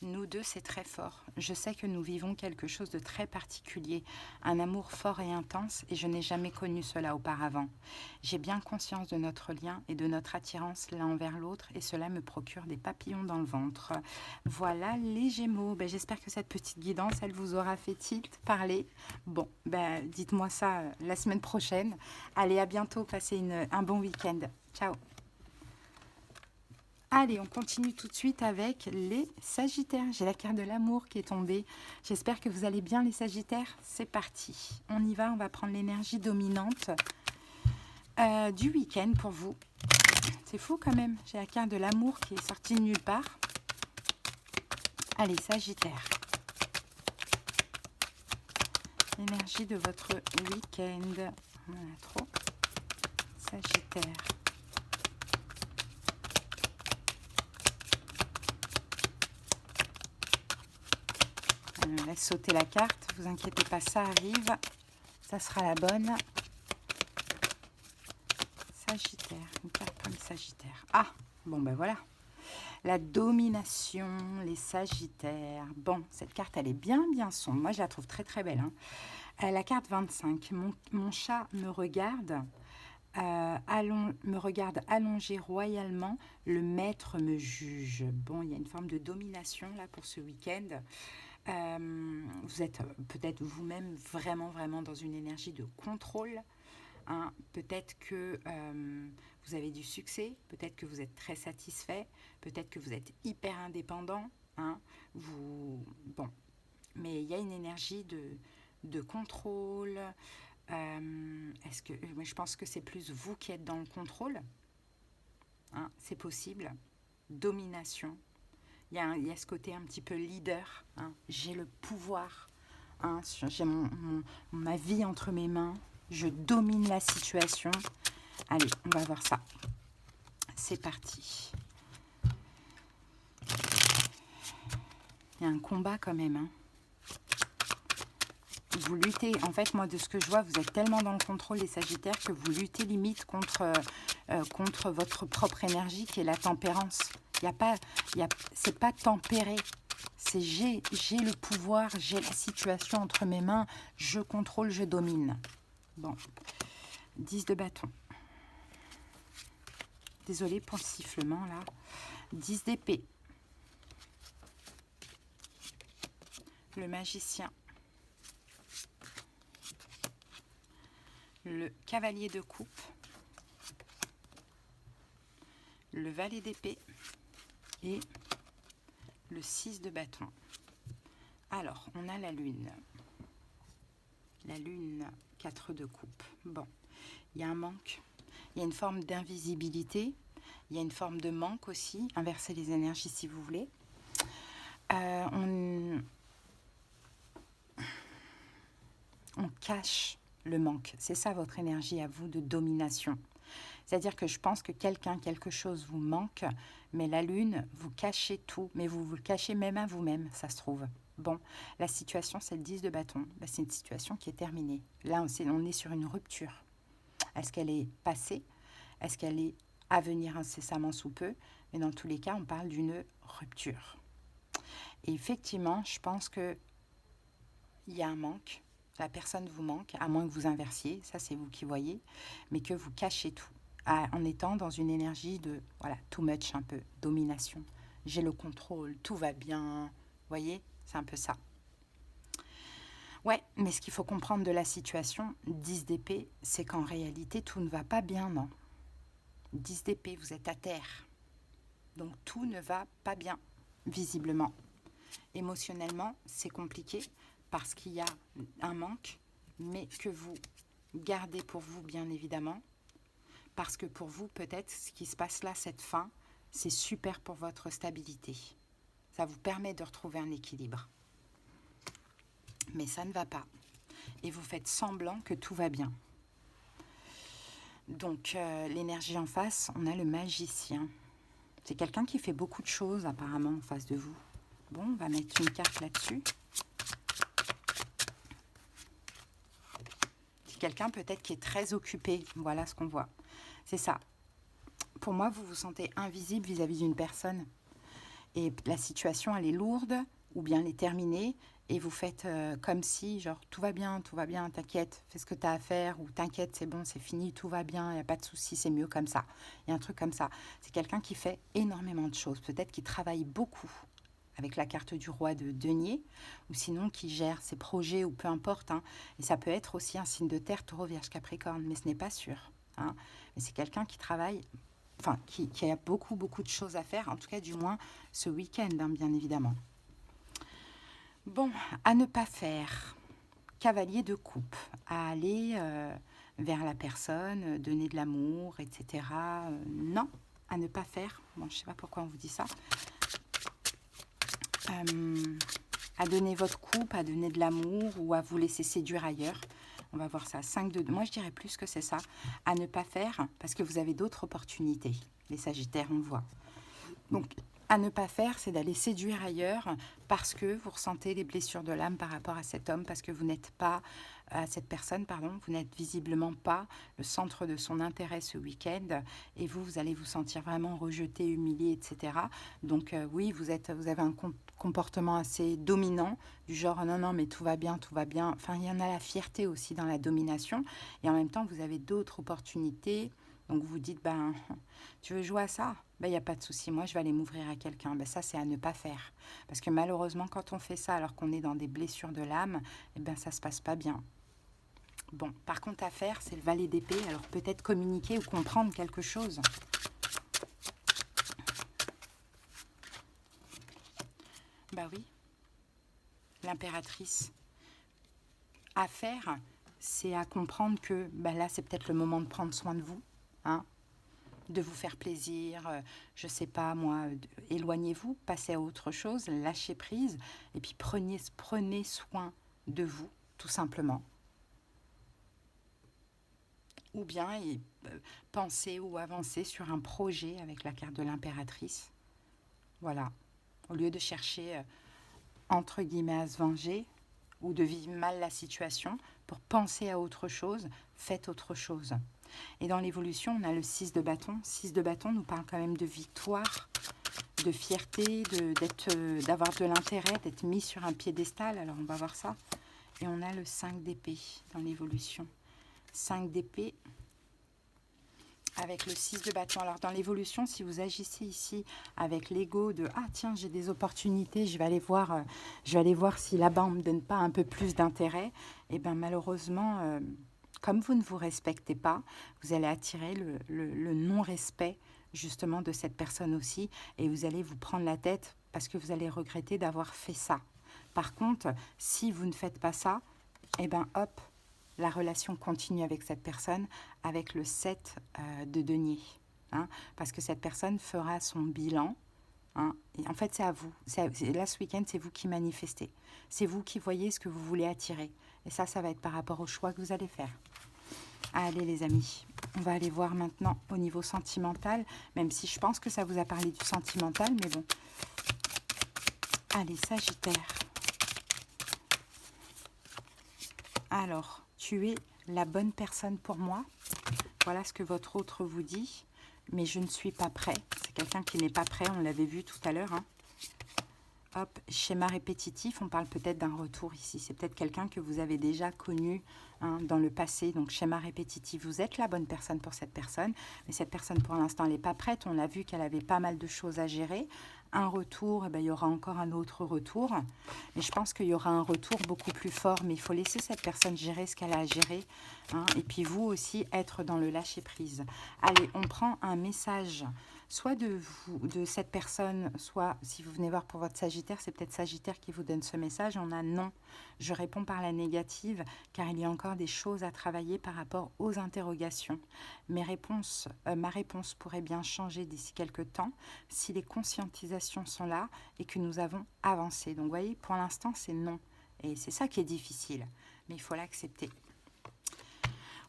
Nous deux, c'est très fort. Je sais que nous vivons quelque chose de très particulier, un amour fort et intense, et je n'ai jamais connu cela auparavant. J'ai bien conscience de notre lien et de notre attirance l'un envers l'autre, et cela me procure des papillons dans le ventre. Voilà les Gémeaux. J'espère que cette petite guidance, elle vous aura fait tilt, parler. Bon, dites-moi ça la semaine prochaine. Allez, à bientôt. Passez un bon week-end. Ciao. Allez, on continue tout de suite avec les Sagittaires. J'ai la carte de l'amour qui est tombée. J'espère que vous allez bien les Sagittaires. C'est parti. On y va, on va prendre l'énergie dominante du week-end pour vous. C'est fou quand même. J'ai la carte de l'amour qui est sortie de nulle part. Allez, Sagittaire. L'énergie de votre week-end. On en a trop. Sagittaire. On laisse sauter la carte, vous inquiétez pas, ça arrive, ça sera la bonne. Sagittaire, une carte pour les Sagittaires. Ah, bon voilà, la domination, les Sagittaires. Bon, cette carte, elle est bien sombre, moi je la trouve très belle. Hein. La carte 25, mon chat me regarde. Me regarde allongé royalement, le maître me juge. Bon, il y a une forme de domination là pour ce week-end. Vous êtes peut-être vous-même vraiment dans une énergie de contrôle. Hein. Peut-être que vous avez du succès, peut-être que vous êtes très satisfait, peut-être que vous êtes hyper indépendant. Hein. Bon, mais il y a une énergie de contrôle. Je pense que c'est plus vous qui êtes dans le contrôle. Hein, c'est possible. Domination. Il y a ce côté un petit peu leader. Hein. J'ai le pouvoir. Hein. J'ai ma vie entre mes mains. Je domine la situation. Allez, on va voir ça. C'est parti. Il y a un combat quand même. Hein. Vous luttez, en fait, moi, de ce que je vois, vous êtes tellement dans le contrôle des Sagittaires que vous luttez limite contre votre propre énergie qui est la tempérance. C'est pas tempéré, c'est j'ai le pouvoir, j'ai la situation entre mes mains, je contrôle, je domine. Bon, 10 de bâton. Désolée pour le sifflement là. 10 d'épée. Le magicien. Le cavalier de coupe. Le valet d'épée. Et le 6 de bâton. Alors, on a la lune. La lune, 4 de coupe. Bon, il y a un manque. Il y a une forme d'invisibilité. Il y a une forme de manque aussi. Inversez les énergies si vous voulez. On cache le manque. C'est ça votre énergie à vous de domination. C'est-à-dire que je pense que quelque chose vous manque, mais la lune, vous cachez tout, mais vous le cachez même à vous-même, ça se trouve. Bon, la situation, c'est le 10 de bâton. C'est une situation qui est terminée. Là, on est sur une rupture. Est-ce qu'elle est passée? Est-ce qu'elle est à venir incessamment sous peu? Mais dans tous les cas, on parle d'une rupture. Et effectivement, je pense qu'il y a un manque. La personne vous manque, à moins que vous inversiez, ça c'est vous qui voyez, mais que vous cachez tout, en étant dans une énergie de, voilà, too much un peu, domination. J'ai le contrôle, tout va bien, vous voyez, c'est un peu ça. Ouais, mais ce qu'il faut comprendre de la situation, 10 d'épée, c'est qu'en réalité, tout ne va pas bien, non. 10 d'épée, vous êtes à terre. Donc tout ne va pas bien, visiblement. Émotionnellement, c'est compliqué parce qu'il y a un manque, mais que vous gardez pour vous, bien évidemment. Parce que pour vous, peut-être, ce qui se passe là, cette fin, c'est super pour votre stabilité. Ça vous permet de retrouver un équilibre. Mais ça ne va pas. Et vous faites semblant que tout va bien. Donc, l'énergie en face, on a le magicien. C'est quelqu'un qui fait beaucoup de choses, apparemment, en face de vous. Bon, on va mettre une carte là-dessus. C'est quelqu'un peut-être qui est très occupé. Voilà ce qu'on voit. C'est ça. Pour moi, vous vous sentez invisible vis-à-vis d'une personne. Et la situation, elle est lourde, ou bien elle est terminée, et vous faites comme si, genre, tout va bien, t'inquiète, fais ce que tu as à faire, ou t'inquiète, c'est bon, c'est fini, tout va bien, il n'y a pas de souci, c'est mieux comme ça. Il y a un truc comme ça. C'est quelqu'un qui fait énormément de choses, peut-être qui travaille beaucoup, avec la carte du roi de denier, ou sinon qui gère ses projets, ou peu importe. Hein. Et ça peut être aussi un signe de terre, taureau, vierge, capricorne, mais ce n'est pas sûr. Hein. Mais c'est quelqu'un qui travaille, enfin, qui a beaucoup de choses à faire, en tout cas du moins ce week-end, hein, bien évidemment. Bon, à ne pas faire, cavalier de coupe, à aller vers la personne, donner de l'amour, etc. Non, à ne pas faire, bon, je ne sais pas pourquoi on vous dit ça, à donner votre coupe, à donner de l'amour ou à vous laisser séduire ailleurs. On va voir ça, 5 de... Moi, je dirais plus que c'est ça, à ne pas faire, parce que vous avez d'autres opportunités. Les Sagittaires, on le voit. Donc, à ne pas faire, c'est d'aller séduire ailleurs parce que vous ressentez les blessures de l'âme par rapport à cet homme, parce que vous n'êtes pas, à cette personne, pardon, vous n'êtes visiblement pas le centre de son intérêt ce week-end et vous allez vous sentir vraiment rejeté, humilié, etc. Donc oui, vous avez un comportement assez dominant, du genre non, non, mais tout va bien, tout va bien. Enfin, il y en a la fierté aussi dans la domination et en même temps, vous avez d'autres opportunités. Donc vous dites, ben, tu veux jouer à ça? Ben, il n'y a pas de souci, moi je vais aller m'ouvrir à quelqu'un. Ben, ça, c'est à ne pas faire. Parce que malheureusement, quand on fait ça alors qu'on est dans des blessures de l'âme, eh ben, ça ne se passe pas bien. Bon, par contre, à faire, c'est le valet d'épée. Alors peut-être communiquer ou comprendre quelque chose. Bah oui, l'impératrice. À faire, c'est à comprendre que bah là, c'est peut-être le moment de prendre soin de vous. Hein, de vous faire plaisir, je sais pas moi, éloignez-vous, passez à autre chose, lâchez prise, et puis prenez soin de vous, tout simplement. Ou bien pensez ou avancez sur un projet avec la carte de l'impératrice. Voilà, au lieu de chercher, entre guillemets, à se venger, ou de vivre mal la situation, pour penser à autre chose, faites autre chose. Et dans l'évolution, on a le 6 de bâton. 6 de bâton nous parle quand même de victoire, de fierté, d'avoir de l'intérêt, d'être mis sur un piédestal. Alors, on va voir ça. Et on a le 5 d'épée dans l'évolution. 5 d'épée avec le 6 de bâton. Alors, dans l'évolution, si vous agissez ici avec l'ego de « Ah, tiens, j'ai des opportunités, je vais aller voir si là-bas, on ne me donne pas un peu plus d'intérêt. » Eh bien, malheureusement... comme vous ne vous respectez pas, vous allez attirer le non-respect justement de cette personne aussi et vous allez vous prendre la tête parce que vous allez regretter d'avoir fait ça. Par contre, si vous ne faites pas ça, eh bien hop, la relation continue avec cette personne avec le 7 de denier. Hein, parce que cette personne fera son bilan. Hein, et en fait, c'est à vous. Là, ce week-end, c'est vous qui manifestez. C'est vous qui voyez ce que vous voulez attirer. Et ça va être par rapport au choix que vous allez faire. Allez les amis, on va aller voir maintenant au niveau sentimental, même si je pense que ça vous a parlé du sentimental, mais bon. Allez, Sagittaire. Alors, tu es la bonne personne pour moi. Voilà ce que votre autre vous dit, mais je ne suis pas prêt. C'est quelqu'un qui n'est pas prêt, on l'avait vu tout à l'heure. Hein. hop, schéma répétitif, on parle peut-être d'un retour ici. C'est peut-être quelqu'un que vous avez déjà connu dans le passé. Donc, schéma répétitif, vous êtes la bonne personne pour cette personne. Mais cette personne, pour l'instant, elle n'est pas prête. On l'a vu qu'elle avait pas mal de choses à gérer. Un retour, eh ben, il y aura encore un autre retour. Mais je pense qu'il y aura un retour beaucoup plus fort. Mais il faut laisser cette personne gérer ce qu'elle a à gérer. Et puis, vous aussi, être dans le lâcher-prise. Allez, on prend un message soit de vous, de cette personne, soit si vous venez voir pour votre Sagittaire, c'est peut-être Sagittaire qui vous donne ce message. On a non. Je réponds par la négative car il y a encore des choses à travailler par rapport aux interrogations. Ma réponse pourrait bien changer d'ici quelques temps si les conscientisations sont là et que nous avons avancé. Donc vous voyez, pour l'instant c'est non. Et c'est ça qui est difficile, mais il faut l'accepter.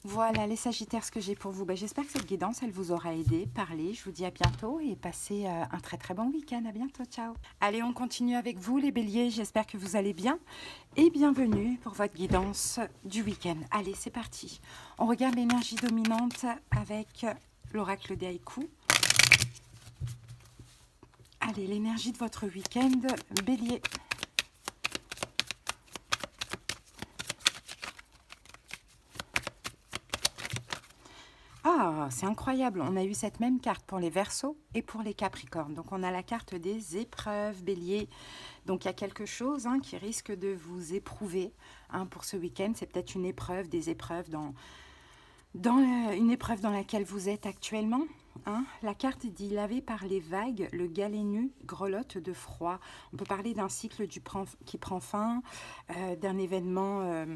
Voilà les Sagittaires, ce que j'ai pour vous. J'espère que cette guidance, elle vous aura aidé, parlé. Je vous dis à bientôt et passez un très très bon week-end. À bientôt, ciao. Allez, on continue avec vous les Béliers. J'espère que vous allez bien et bienvenue pour votre guidance du week-end. Allez, c'est parti. On regarde l'énergie dominante avec l'oracle des haïkus. Allez, l'énergie de votre week-end, Bélier. Ah, c'est incroyable, on a eu cette même carte pour les Verseaux et pour les Capricornes. Donc on a la carte des épreuves, Bélier. Donc il y a quelque chose qui risque de vous éprouver pour ce week-end. C'est peut-être une épreuve, des épreuves une épreuve dans laquelle vous êtes actuellement. La carte dit lavé par les vagues, le galet grelotte de froid. On peut parler d'un cycle qui prend fin, d'un événement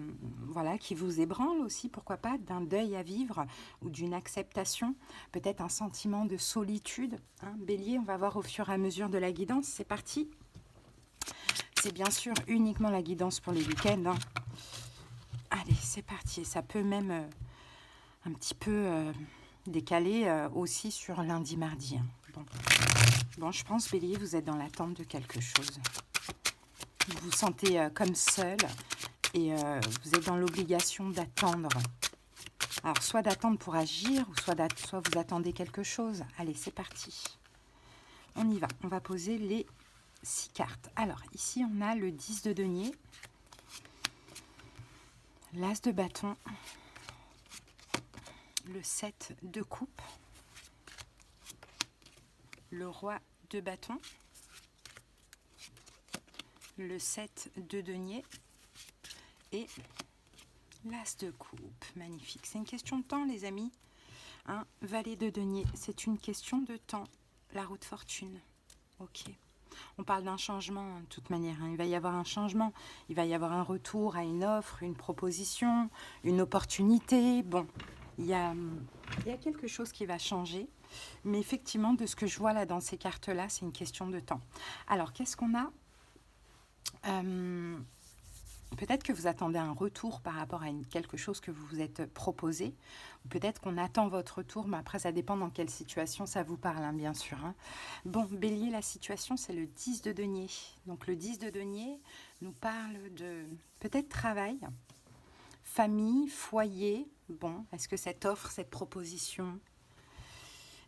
voilà, qui vous ébranle aussi, pourquoi pas, d'un deuil à vivre ou d'une acceptation, peut-être un sentiment de solitude. Bélier, on va voir au fur et à mesure de la guidance. C'est parti. C'est bien sûr uniquement la guidance pour les week-ends. Allez, c'est parti. Ça peut même un petit peu décalé aussi sur lundi, mardi. Bon, je pense, Bélier, vous êtes dans l'attente de quelque chose. Vous vous sentez comme seul et vous êtes dans l'obligation d'attendre. Alors, soit d'attendre pour agir, ou soit vous attendez quelque chose. Allez, c'est parti. On y va. On va poser les 6 cartes. Alors, ici, on a le 10 de denier, l'as de bâton, le 7 de coupe, le roi de bâton, le 7 de denier et l'as de coupe. Magnifique. C'est une question de temps, les amis. Valet de denier, c'est une question de temps. La roue de fortune. Ok. On parle d'un changement, de toute manière. Il va y avoir un changement. Il va y avoir un retour à une offre, une proposition, une opportunité. Bon, il y a quelque chose qui va changer. Mais effectivement, de ce que je vois là dans ces cartes-là, c'est une question de temps. Alors, qu'est-ce qu'on a Peut-être que vous attendez un retour par rapport à quelque chose que vous vous êtes proposé. Ou peut-être qu'on attend votre retour, mais après, ça dépend dans quelle situation ça vous parle, bien sûr. Bon, Bélier, la situation, c'est le 10 de denier. Donc, le 10 de denier nous parle de peut-être travail, famille, foyer. Bon, est-ce que cette offre, cette proposition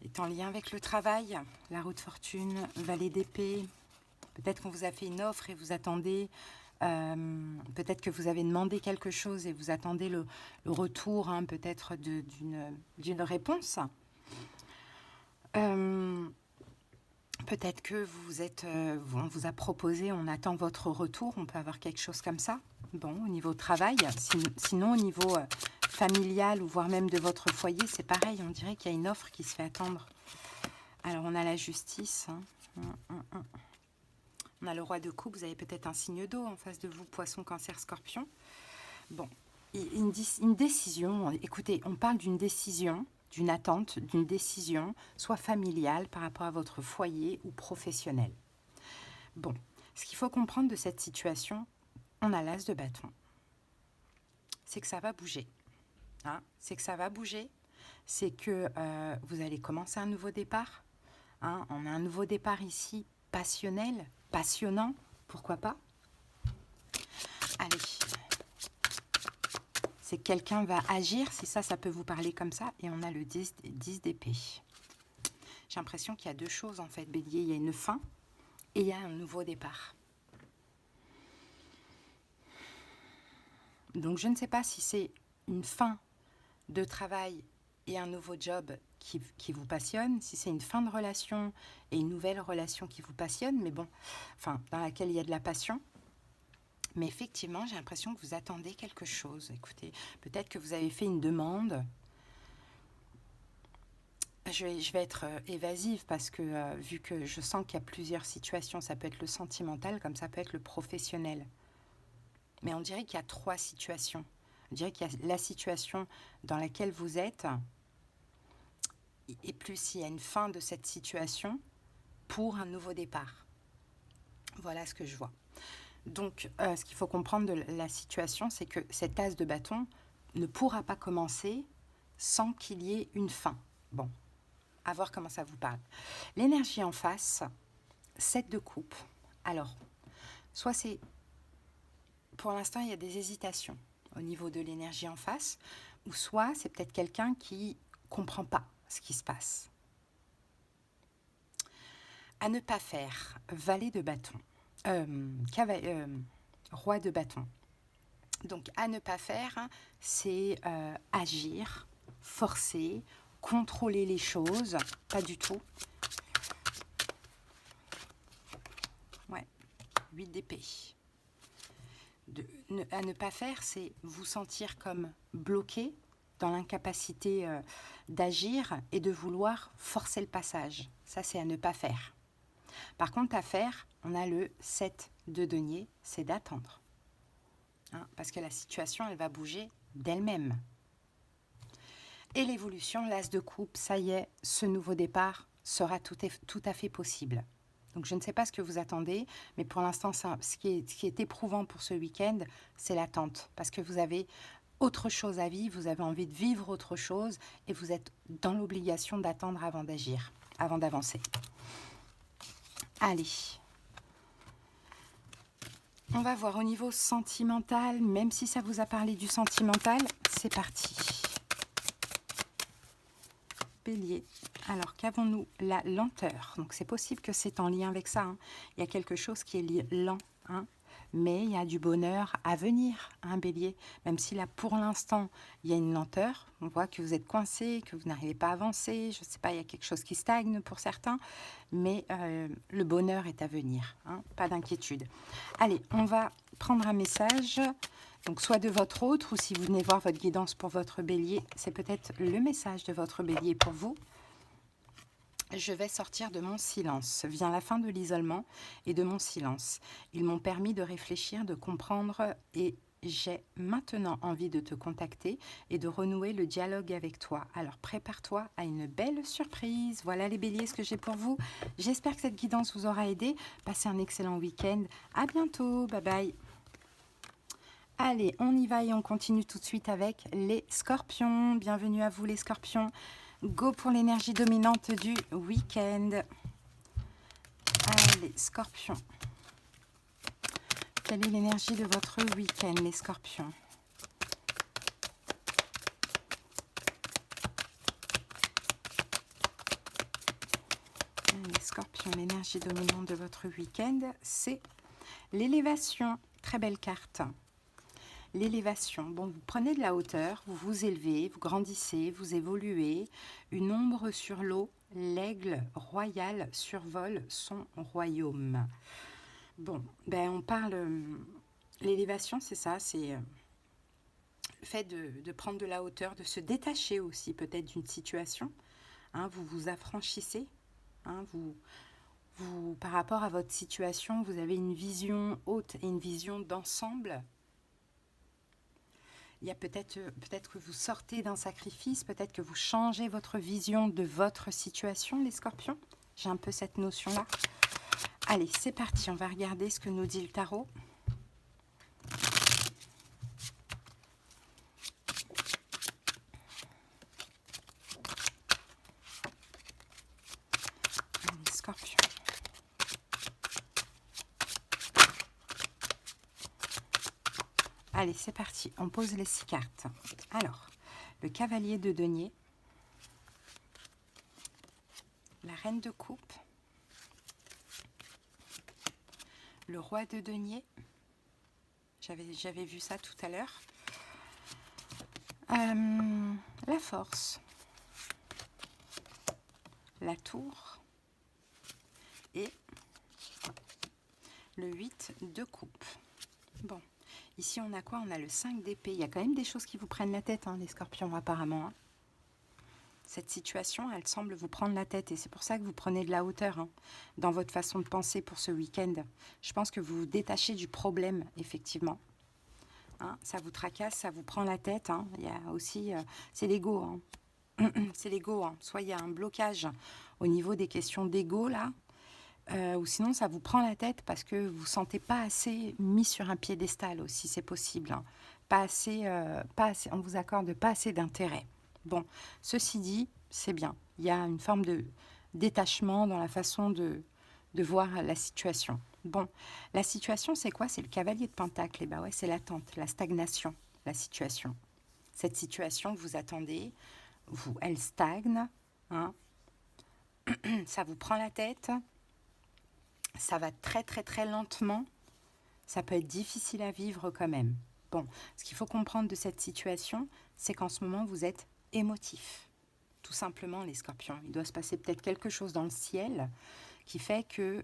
est en lien avec le travail? La roue de fortune, valet d'épée. Peut-être qu'on vous a fait une offre et vous attendez... peut-être que vous avez demandé quelque chose et vous attendez le retour peut-être d'une réponse. Peut-être que on vous a proposé, on attend votre retour, on peut avoir quelque chose comme ça. Bon, au niveau travail, sinon au niveau familial ou voire même de votre foyer, c'est pareil, on dirait qu'il y a une offre qui se fait attendre. Alors on a la justice. On a le roi de coupe, vous avez peut-être un signe d'eau en face de vous, poisson, cancer, scorpion. Bon, une décision, écoutez, on parle d'une décision, d'une attente, d'une décision, soit familiale par rapport à votre foyer ou professionnel. Bon, ce qu'il faut comprendre de cette situation, on a l'as de bâton. C'est que ça va bouger. C'est que ça va bouger. C'est que vous allez commencer un nouveau départ. On a un nouveau départ ici, passionnel, passionnant, pourquoi pas. Allez, c'est que quelqu'un va agir, si ça peut vous parler comme ça, et on a le 10 d'épée. J'ai l'impression qu'il y a deux choses en fait, Bélier, il y a une fin et il y a un nouveau départ. Donc je ne sais pas si c'est une fin de travail et un nouveau job qui vous passionne, si c'est une fin de relation et une nouvelle relation qui vous passionne, mais bon, enfin, dans laquelle il y a de la passion. Mais effectivement, j'ai l'impression que vous attendez quelque chose. Écoutez, peut-être que vous avez fait une demande. Je vais être évasive parce que vu que je sens qu'il y a plusieurs situations, ça peut être le sentimental comme ça peut être le professionnel. Mais on dirait qu'il y a 3 situations. On dirait qu'il y a la situation dans laquelle vous êtes, et plus il y a une fin de cette situation pour un nouveau départ. Voilà ce que je vois. Donc, ce qu'il faut comprendre de la situation, c'est que cet as de bâton ne pourra pas commencer sans qu'il y ait une fin. Bon, à voir comment ça vous parle. L'énergie en face, 7 de coupe. Alors, soit c'est... Pour l'instant, il y a des hésitations au niveau de l'énergie en face, ou soit c'est peut-être quelqu'un qui ne comprend pas ce qui se passe. À ne pas faire, valet de bâton. Roi de bâton. Donc, à ne pas faire, c'est agir, forcer, contrôler les choses. Pas du tout. Ouais, 8 d'épée. À ne pas faire, c'est vous sentir comme bloqué dans l'incapacité d'agir et de vouloir forcer le passage. Ça, c'est à ne pas faire. Par contre, à faire, on a le 7 de denier, c'est d'attendre. Hein, parce que la situation, elle va bouger d'elle-même. Et l'évolution, l'as de coupe, ça y est, ce nouveau départ sera tout à fait possible. Donc je ne sais pas ce que vous attendez, mais pour l'instant, ce qui est éprouvant pour ce week-end, c'est l'attente. Parce que vous avez autre chose à vivre, vous avez envie de vivre autre chose, et vous êtes dans l'obligation d'attendre avant d'agir, avant d'avancer. Allez. On va voir au niveau sentimental, même si ça vous a parlé du sentimental, c'est parti. Bélier. Alors, qu'avons-nous? La lenteur. Donc, c'est possible que c'est en lien avec ça. Hein. Il y a quelque chose qui est lent. Hein. Mais il y a du bonheur à venir, hein, Bélier. Même si là, pour l'instant, il y a une lenteur. On voit que vous êtes coincé, que vous n'arrivez pas à avancer. Je ne sais pas, il y a quelque chose qui stagne pour certains. Mais le bonheur est à venir. Hein. Pas d'inquiétude. Allez, on va prendre un message. Donc, soit de votre autre, ou si vous venez voir votre guidance pour votre bélier, c'est peut-être le message de votre bélier pour vous. Je vais sortir de mon silence. Vient la fin de l'isolement et de mon silence. Ils m'ont permis de réfléchir, de comprendre et j'ai maintenant envie de te contacter et de renouer le dialogue avec toi. Alors, prépare-toi à une belle surprise. Voilà les béliers, ce que j'ai pour vous. J'espère que cette guidance vous aura aidé. Passez un excellent week-end. À bientôt. Bye bye. Allez, on y va et on continue tout de suite avec les scorpions. Bienvenue à vous les scorpions. Go pour l'énergie dominante du week-end. Allez, scorpions. Quelle est l'énergie de votre week-end, les scorpions? Les scorpions, l'énergie dominante de votre week-end, c'est l'élévation. Très belle carte. L'élévation, bon, vous prenez de la hauteur, vous vous élevez, vous grandissez, vous évoluez. Une ombre sur l'eau, l'aigle royal survole son royaume. Bon, ben on parle... l'élévation, c'est ça, c'est le fait de prendre de la hauteur, de se détacher aussi peut-être d'une situation. Hein, vous vous affranchissez, hein, vous, par rapport à votre situation, vous avez une vision haute et une vision d'ensemble. Il y a peut-être que vous sortez d'un sacrifice, peut-être que vous changez votre vision de votre situation, les scorpions. J'ai un peu cette notion-là. Allez, c'est parti, on va regarder ce que nous dit le tarot. Les scorpions. Allez, c'est parti, on pose les 6 cartes. Alors, le cavalier de denier, la reine de coupe, le roi de denier, j'avais vu ça tout à l'heure, La force, la tour et le 8 de coupe. Bon, ici on a quoi? On a le 5 d'épée. Il y a quand même des choses qui vous prennent la tête, hein, les scorpions, apparemment. Hein. Cette situation, elle semble vous prendre la tête et c'est pour ça que vous prenez de la hauteur hein, dans votre façon de penser pour ce week-end. Je pense que vous vous détachez du problème, effectivement. Hein, ça vous tracasse, ça vous prend la tête. Hein. Il y a aussi, c'est l'ego. Hein. C'est l'ego. Hein. Soit il y a un blocage au niveau des questions d'ego, là, ou sinon ça vous prend la tête parce que vous ne vous sentez pas assez mis sur un piédestal aussi, c'est possible. Hein. Pas assez, on vous accorde pas assez d'intérêt. Bon, ceci dit, c'est bien. Il y a une forme de détachement dans la façon de voir la situation. Bon, la situation, c'est quoi? C'est le cavalier de Pentacle. Et ben ouais, c'est l'attente, la stagnation, la situation. Cette situation que vous attendez, elle stagne. Hein. Ça vous prend la tête. Ça va très très très lentement. Ça peut être difficile à vivre quand même. Bon, ce qu'il faut comprendre de cette situation, c'est qu'en ce moment, vous êtes émotif. Tout simplement, les scorpions. Il doit se passer peut-être quelque chose dans le ciel qui fait que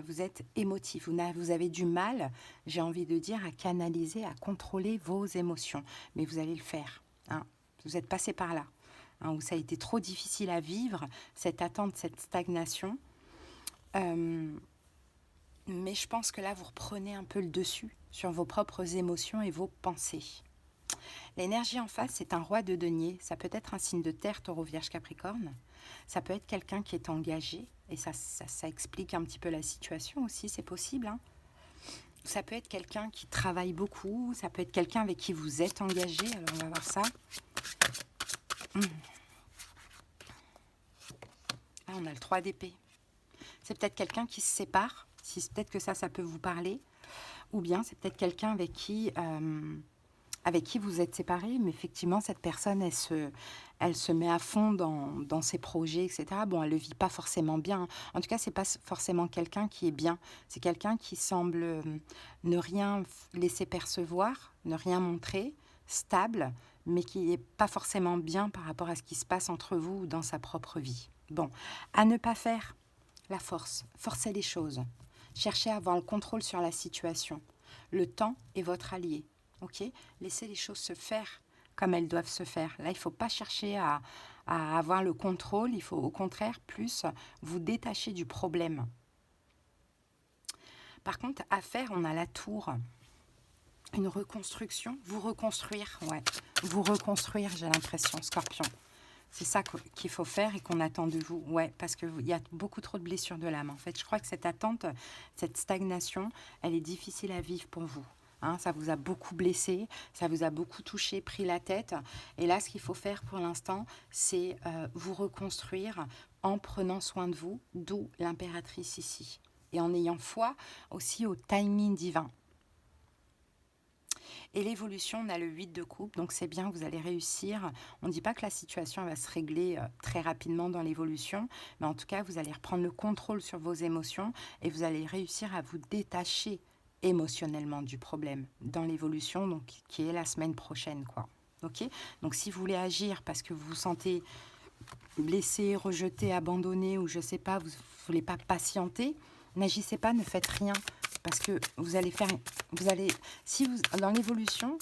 vous êtes émotif. Vous avez du mal, j'ai envie de dire, à canaliser, à contrôler vos émotions. Mais vous allez le faire. Hein. Vous êtes passé par là. Hein, où ça a été trop difficile à vivre, cette attente, cette stagnation. Mais je pense que là, vous reprenez un peu le dessus sur vos propres émotions et vos pensées. L'énergie en face, c'est un roi de denier. Ça peut être un signe de terre, taureau, vierge, capricorne. Ça peut être quelqu'un qui est engagé. Et ça explique un petit peu la situation aussi, c'est possible. Hein. Ça peut être quelqu'un qui travaille beaucoup. Ça peut être quelqu'un avec qui vous êtes engagé. Alors, on va voir ça. Ah, on a le 3 d'épée. C'est peut-être quelqu'un qui se sépare. Si peut-être que ça peut vous parler. Ou bien c'est peut-être quelqu'un avec qui vous êtes séparés, mais effectivement, cette personne, elle se met à fond dans ses projets, etc. Bon, elle ne le vit pas forcément bien. En tout cas, ce n'est pas forcément quelqu'un qui est bien. C'est quelqu'un qui semble ne rien laisser percevoir, ne rien montrer, stable, mais qui n'est pas forcément bien par rapport à ce qui se passe entre vous ou dans sa propre vie. Bon, à ne pas faire, la force. Forcez les choses. Cherchez à avoir le contrôle sur la situation. Le temps est votre allié. Okay, laissez les choses se faire comme elles doivent se faire. Là, il ne faut pas chercher à avoir le contrôle, il faut au contraire plus vous détacher du problème. Par contre, à faire, on a la tour, une reconstruction, vous reconstruire, ouais, vous reconstruire, j'ai l'impression, scorpion. C'est ça qu'il faut faire et qu'on attend de vous, ouais, parce qu'il y a beaucoup trop de blessures de l'âme. En fait, je crois que cette attente, cette stagnation, elle est difficile à vivre pour vous. Hein, ça vous a beaucoup blessé, ça vous a beaucoup touché, pris la tête. Et là, ce qu'il faut faire pour l'instant, c'est vous reconstruire en prenant soin de vous, d'où l'impératrice ici. Et en ayant foi aussi au timing divin. Et l'évolution, on a le 8 de coupe, donc c'est bien, vous allez réussir. On ne dit pas que la situation va se régler très rapidement dans l'évolution, mais en tout cas, vous allez reprendre le contrôle sur vos émotions et vous allez réussir à vous détacher émotionnellement du problème dans l'évolution, donc qui est la semaine prochaine, quoi. Ok. Donc si vous voulez agir parce que vous vous sentez blessé, rejeté, abandonné ou je sais pas, vous voulez pas patienter, n'agissez pas, ne faites rien parce que vous allez si vous dans l'évolution,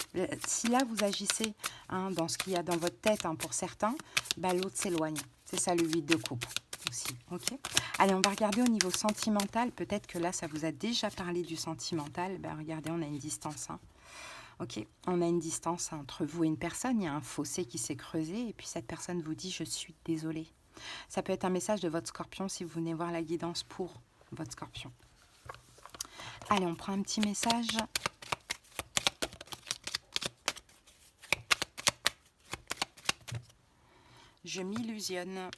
si là vous agissez hein, dans ce qu'il y a dans votre tête hein, pour certains, bah, l'autre s'éloigne. C'est ça le 8 de coupe. Aussi, ok. Allez, on va regarder au niveau sentimental. Peut-être que là, ça vous a déjà parlé du sentimental. Ben, regardez, on a une distance. Hein. Ok, on a une distance entre vous et une personne. Il y a un fossé qui s'est creusé. Et puis, cette personne vous dit « Je suis désolée ». Ça peut être un message de votre scorpion si vous venez voir la guidance pour votre scorpion. Allez, on prend un petit message. Je m'illusionne.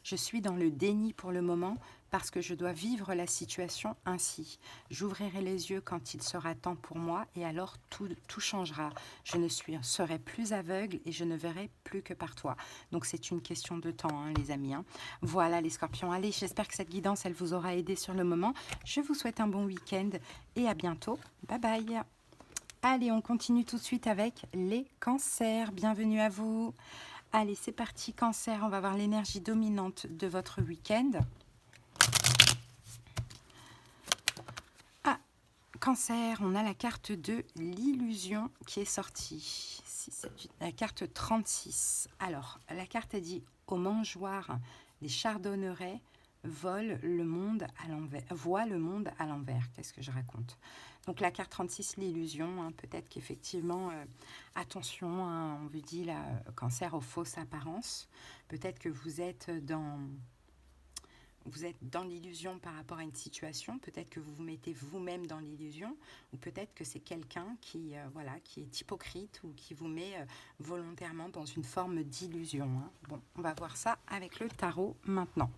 Je suis dans le déni pour le moment parce que je dois vivre la situation ainsi. J'ouvrirai les yeux quand il sera temps pour moi et alors tout changera. Je ne serai plus aveugle et je ne verrai plus que par toi. Donc c'est une question de temps, hein, les amis. Hein. Voilà les scorpions. Allez, j'espère que cette guidance, elle vous aura aidé sur le moment. Je vous souhaite un bon week-end et à bientôt. Bye bye. Allez, on continue tout de suite avec les cancers. Bienvenue à vous. Allez, c'est parti, cancer. On va voir l'énergie dominante de votre week-end. Ah, cancer, on a la carte de l'illusion qui est sortie. La carte 36. Alors, la carte a dit « Au mangeoire des chardonnerets voient le monde à l'envers. Qu'est-ce que je raconte? Donc la carte 36, l'illusion, hein, peut-être qu'effectivement, attention, hein, on vous dit là, cancer aux fausses apparences. Peut-être que vous êtes dans l'illusion par rapport à une situation, peut-être que vous vous mettez vous-même dans l'illusion, ou peut-être que c'est quelqu'un qui, qui est hypocrite ou qui vous met volontairement dans une forme d'illusion. Hein. Bon, on va voir ça avec le tarot maintenant.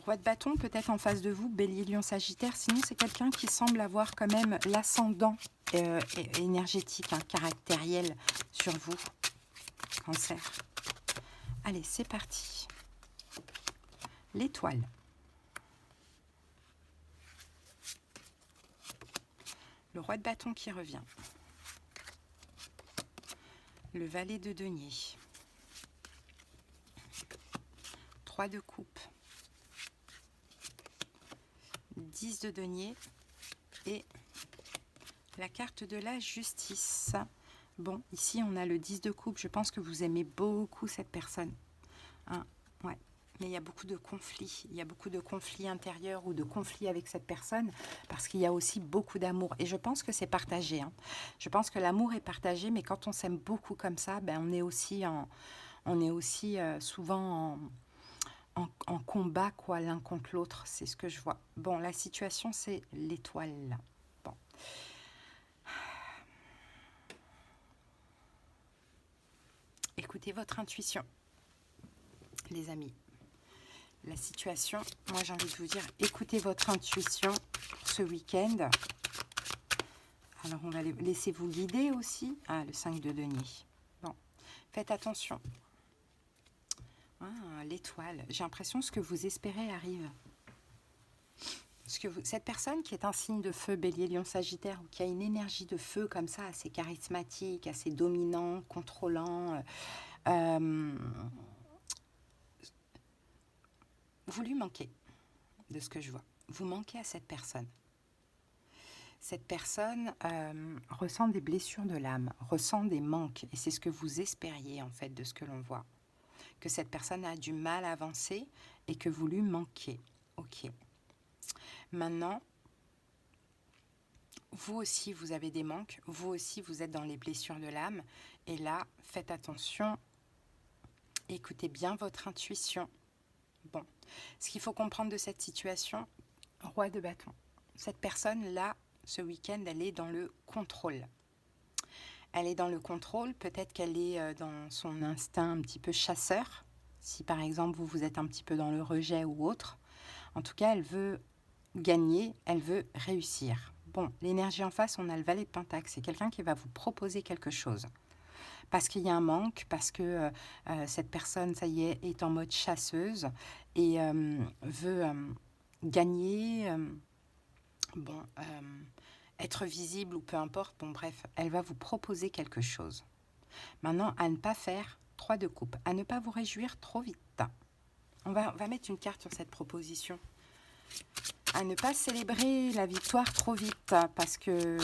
Roi de bâton, peut-être en face de vous, Bélier, Lion, Sagittaire. Sinon, c'est quelqu'un qui semble avoir quand même l'ascendant énergétique, hein, caractériel sur vous. Cancer. Allez, c'est parti. L'étoile. Le roi de bâton qui revient. Le valet de denier. 3 de coupe. 10 de denier et la carte de la justice. Bon, ici on a le 10 de coupe. Je pense que vous aimez beaucoup cette personne. Hein, ouais. Mais il y a beaucoup de conflits. Il y a beaucoup de conflits intérieurs ou de conflits avec cette personne parce qu'il y a aussi beaucoup d'amour. Et je pense que c'est partagé. Hein. Je pense que l'amour est partagé, mais quand on s'aime beaucoup comme ça, ben on est aussi souvent en combat quoi, l'un contre l'autre, c'est ce que je vois. Bon, la situation, c'est l'étoile. Bon. Écoutez votre intuition, les amis. La situation, moi j'ai envie de vous dire, écoutez votre intuition ce week-end. Alors on va laisser vous guider aussi. Ah, le 5 de denier. Bon, faites attention. Ah, l'étoile. J'ai l'impression que ce que vous espérez arrive. Cette personne qui est un signe de feu, Bélier, Lion, Sagittaire, ou qui a une énergie de feu comme ça, assez charismatique, assez dominant, contrôlant, vous lui manquez, de ce que je vois. Vous manquez à cette personne. Cette personne ressent des blessures de l'âme, ressent des manques, et c'est ce que vous espériez en fait de ce que l'on voit. Que cette personne a du mal à avancer et que vous lui manquez. Ok. Maintenant, vous aussi, vous avez des manques. Vous aussi, vous êtes dans les blessures de l'âme. Et là, faites attention. Écoutez bien votre intuition. Bon, ce qu'il faut comprendre de cette situation, roi de bâton. Cette personne-là, ce week-end, elle est dans le contrôle. Elle est dans le contrôle. Peut-être qu'elle est dans son instinct un petit peu chasseur. Si par exemple, vous êtes un petit peu dans le rejet ou autre. En tout cas, elle veut gagner, elle veut réussir. Bon, l'énergie en face, on a le valet de Pentacle. C'est quelqu'un qui va vous proposer quelque chose. Parce qu'il y a un manque, parce que cette personne, ça y est en mode chasseuse et veut gagner, être visible ou peu importe. Bon, bref, elle va vous proposer quelque chose. Maintenant, à ne pas faire 3 de coupe, à ne pas vous réjouir trop vite. On va mettre une carte sur cette proposition. À ne pas célébrer la victoire trop vite, parce que...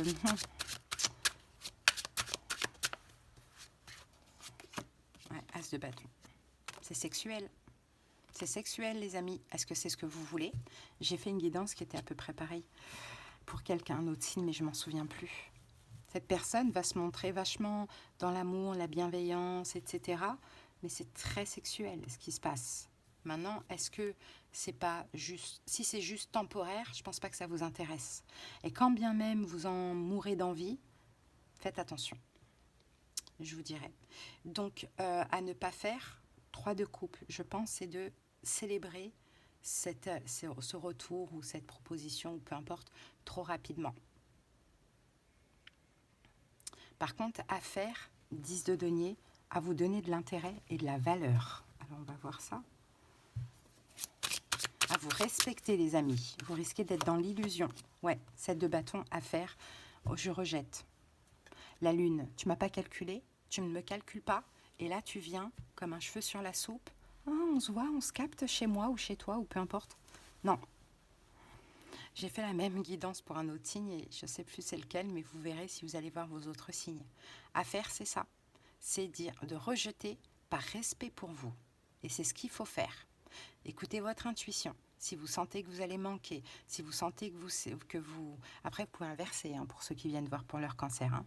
Ouais, As de bâton. C'est sexuel. C'est sexuel, les amis. Est-ce que c'est ce que vous voulez? J'ai fait une guidance qui était à peu près pareille pour quelqu'un, un autre signe, mais je m'en souviens plus. Cette personne va se montrer vachement dans l'amour, la bienveillance, etc. Mais c'est très sexuel, ce qui se passe. Maintenant, est-ce que c'est pas juste... Si c'est juste temporaire, je pense pas que ça vous intéresse. Et quand bien même vous en mourrez d'envie, faites attention. Je vous dirais. Donc, à ne pas faire, 3 de coupe, je pense, c'est de célébrer ce retour ou cette proposition, ou peu importe, trop rapidement. Par contre, à faire, 10 de denier, à vous donner de l'intérêt et de la valeur. Alors, on va voir ça. Ah, vous respectez les amis. Vous risquez d'être dans l'illusion. Ouais, 7 de bâton à faire. Oh, je rejette. La lune, tu m'as pas calculé, tu ne me calcules pas. Et là, tu viens comme un cheveu sur la soupe. Ah, on se voit, on se capte chez moi ou chez toi ou peu importe. Non. J'ai fait la même guidance pour un autre signe et je ne sais plus c'est lequel, mais vous verrez si vous allez voir vos autres signes. À faire, c'est ça. C'est dire de rejeter par respect pour vous. Et c'est ce qu'il faut faire. Écoutez votre intuition. Si vous sentez que vous allez manquer, si vous sentez que vous... Après, vous pouvez inverser hein, pour ceux qui viennent voir pour leur cancer. Hein.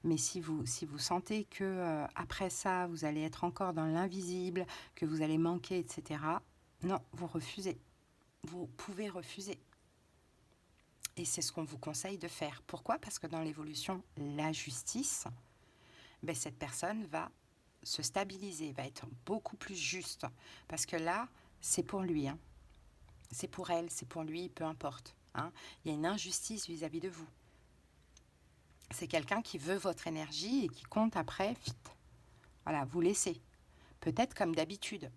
Mais si vous sentez que après ça, vous allez être encore dans l'invisible, que vous allez manquer, etc., non, vous refusez. Vous pouvez refuser. Et c'est ce qu'on vous conseille de faire. Pourquoi? Parce que dans l'évolution, la justice, ben, cette personne va se stabiliser, va être beaucoup plus juste. Parce que là, c'est pour lui. Hein. C'est pour elle, c'est pour lui, peu importe. Hein. Il y a une injustice vis-à-vis de vous. C'est quelqu'un qui veut votre énergie et qui compte après, vite. Voilà, vous laissez. Peut-être comme d'habitude.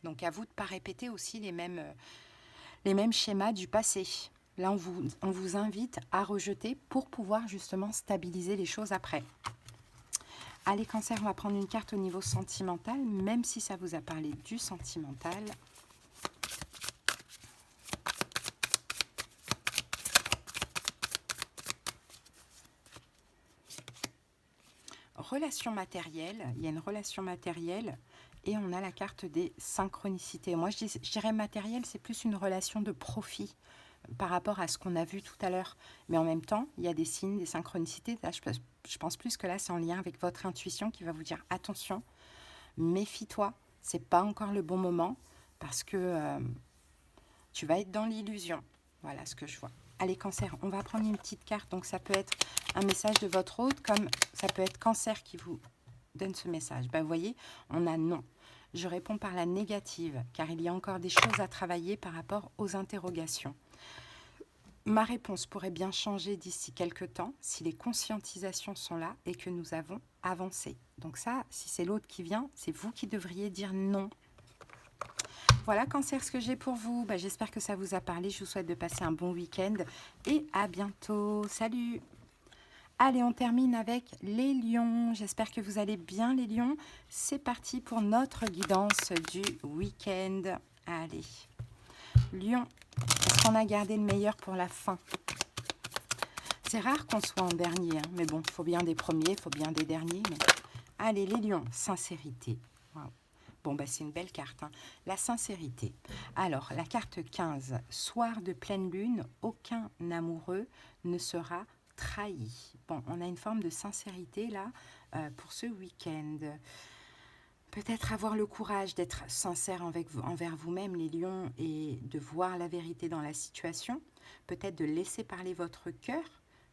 Donc à vous de ne pas répéter aussi les mêmes schémas du passé. Là, on vous invite à rejeter pour pouvoir justement stabiliser les choses après. Allez, cancer, on va prendre une carte au niveau sentimental, même si ça vous a parlé du sentimental. Relation matérielle, il y a une relation matérielle et on a la carte des synchronicités. Moi, je dirais matériel, c'est plus une relation de profit par rapport à ce qu'on a vu tout à l'heure. Mais en même temps, il y a des signes, des synchronicités. Là, je pense plus que là, c'est en lien avec votre intuition qui va vous dire attention, méfie-toi, c'est pas encore le bon moment parce que tu vas être dans l'illusion. Voilà ce que je vois. Allez, cancer, on va prendre une petite carte. Donc, ça peut être un message de votre hôte, comme ça peut être cancer qui vous donne ce message. Ben, vous voyez, on a non. Je réponds par la négative, car il y a encore des choses à travailler par rapport aux interrogations. Ma réponse pourrait bien changer d'ici quelques temps si les conscientisations sont là et que nous avons avancé. Donc ça, si c'est l'autre qui vient, c'est vous qui devriez dire non. Voilà, cancer, ce que j'ai pour vous. Bah, j'espère que ça vous a parlé. Je vous souhaite de passer un bon week-end et à bientôt. Salut! Allez, on termine avec les lions. J'espère que vous allez bien, les lions. C'est parti pour notre guidance du week-end. Allez, lion, est-ce qu'on a gardé le meilleur pour la fin? C'est rare qu'on soit en dernier, hein, mais bon, il faut bien des premiers, il faut bien des derniers. Mais... Allez, les lions, sincérité. Wow. Bon, bah, c'est une belle carte, hein. La sincérité. Alors, la carte 15, soir de pleine lune, aucun amoureux ne sera trahi. Bon, on a une forme de sincérité là pour ce week-end. Peut-être avoir le courage d'être sincère envers vous-même, les lions, et de voir la vérité dans la situation. Peut-être de laisser parler votre cœur.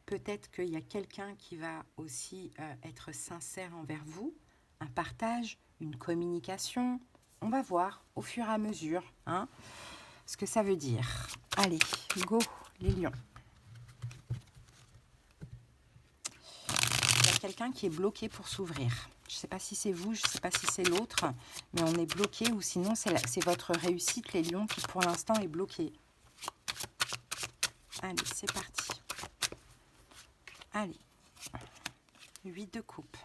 Peut-être qu'il y a quelqu'un qui va aussi être sincère envers vous. Un partage, une communication. On va voir au fur et à mesure hein, ce que ça veut dire. Allez, go les lions. Il y a quelqu'un qui est bloqué pour s'ouvrir. Je ne sais pas si c'est vous, je ne sais pas si c'est l'autre, mais on est bloqué ou sinon c'est votre réussite, les lions, qui pour l'instant est bloquée. Allez, c'est parti. Allez, 8 de coupe.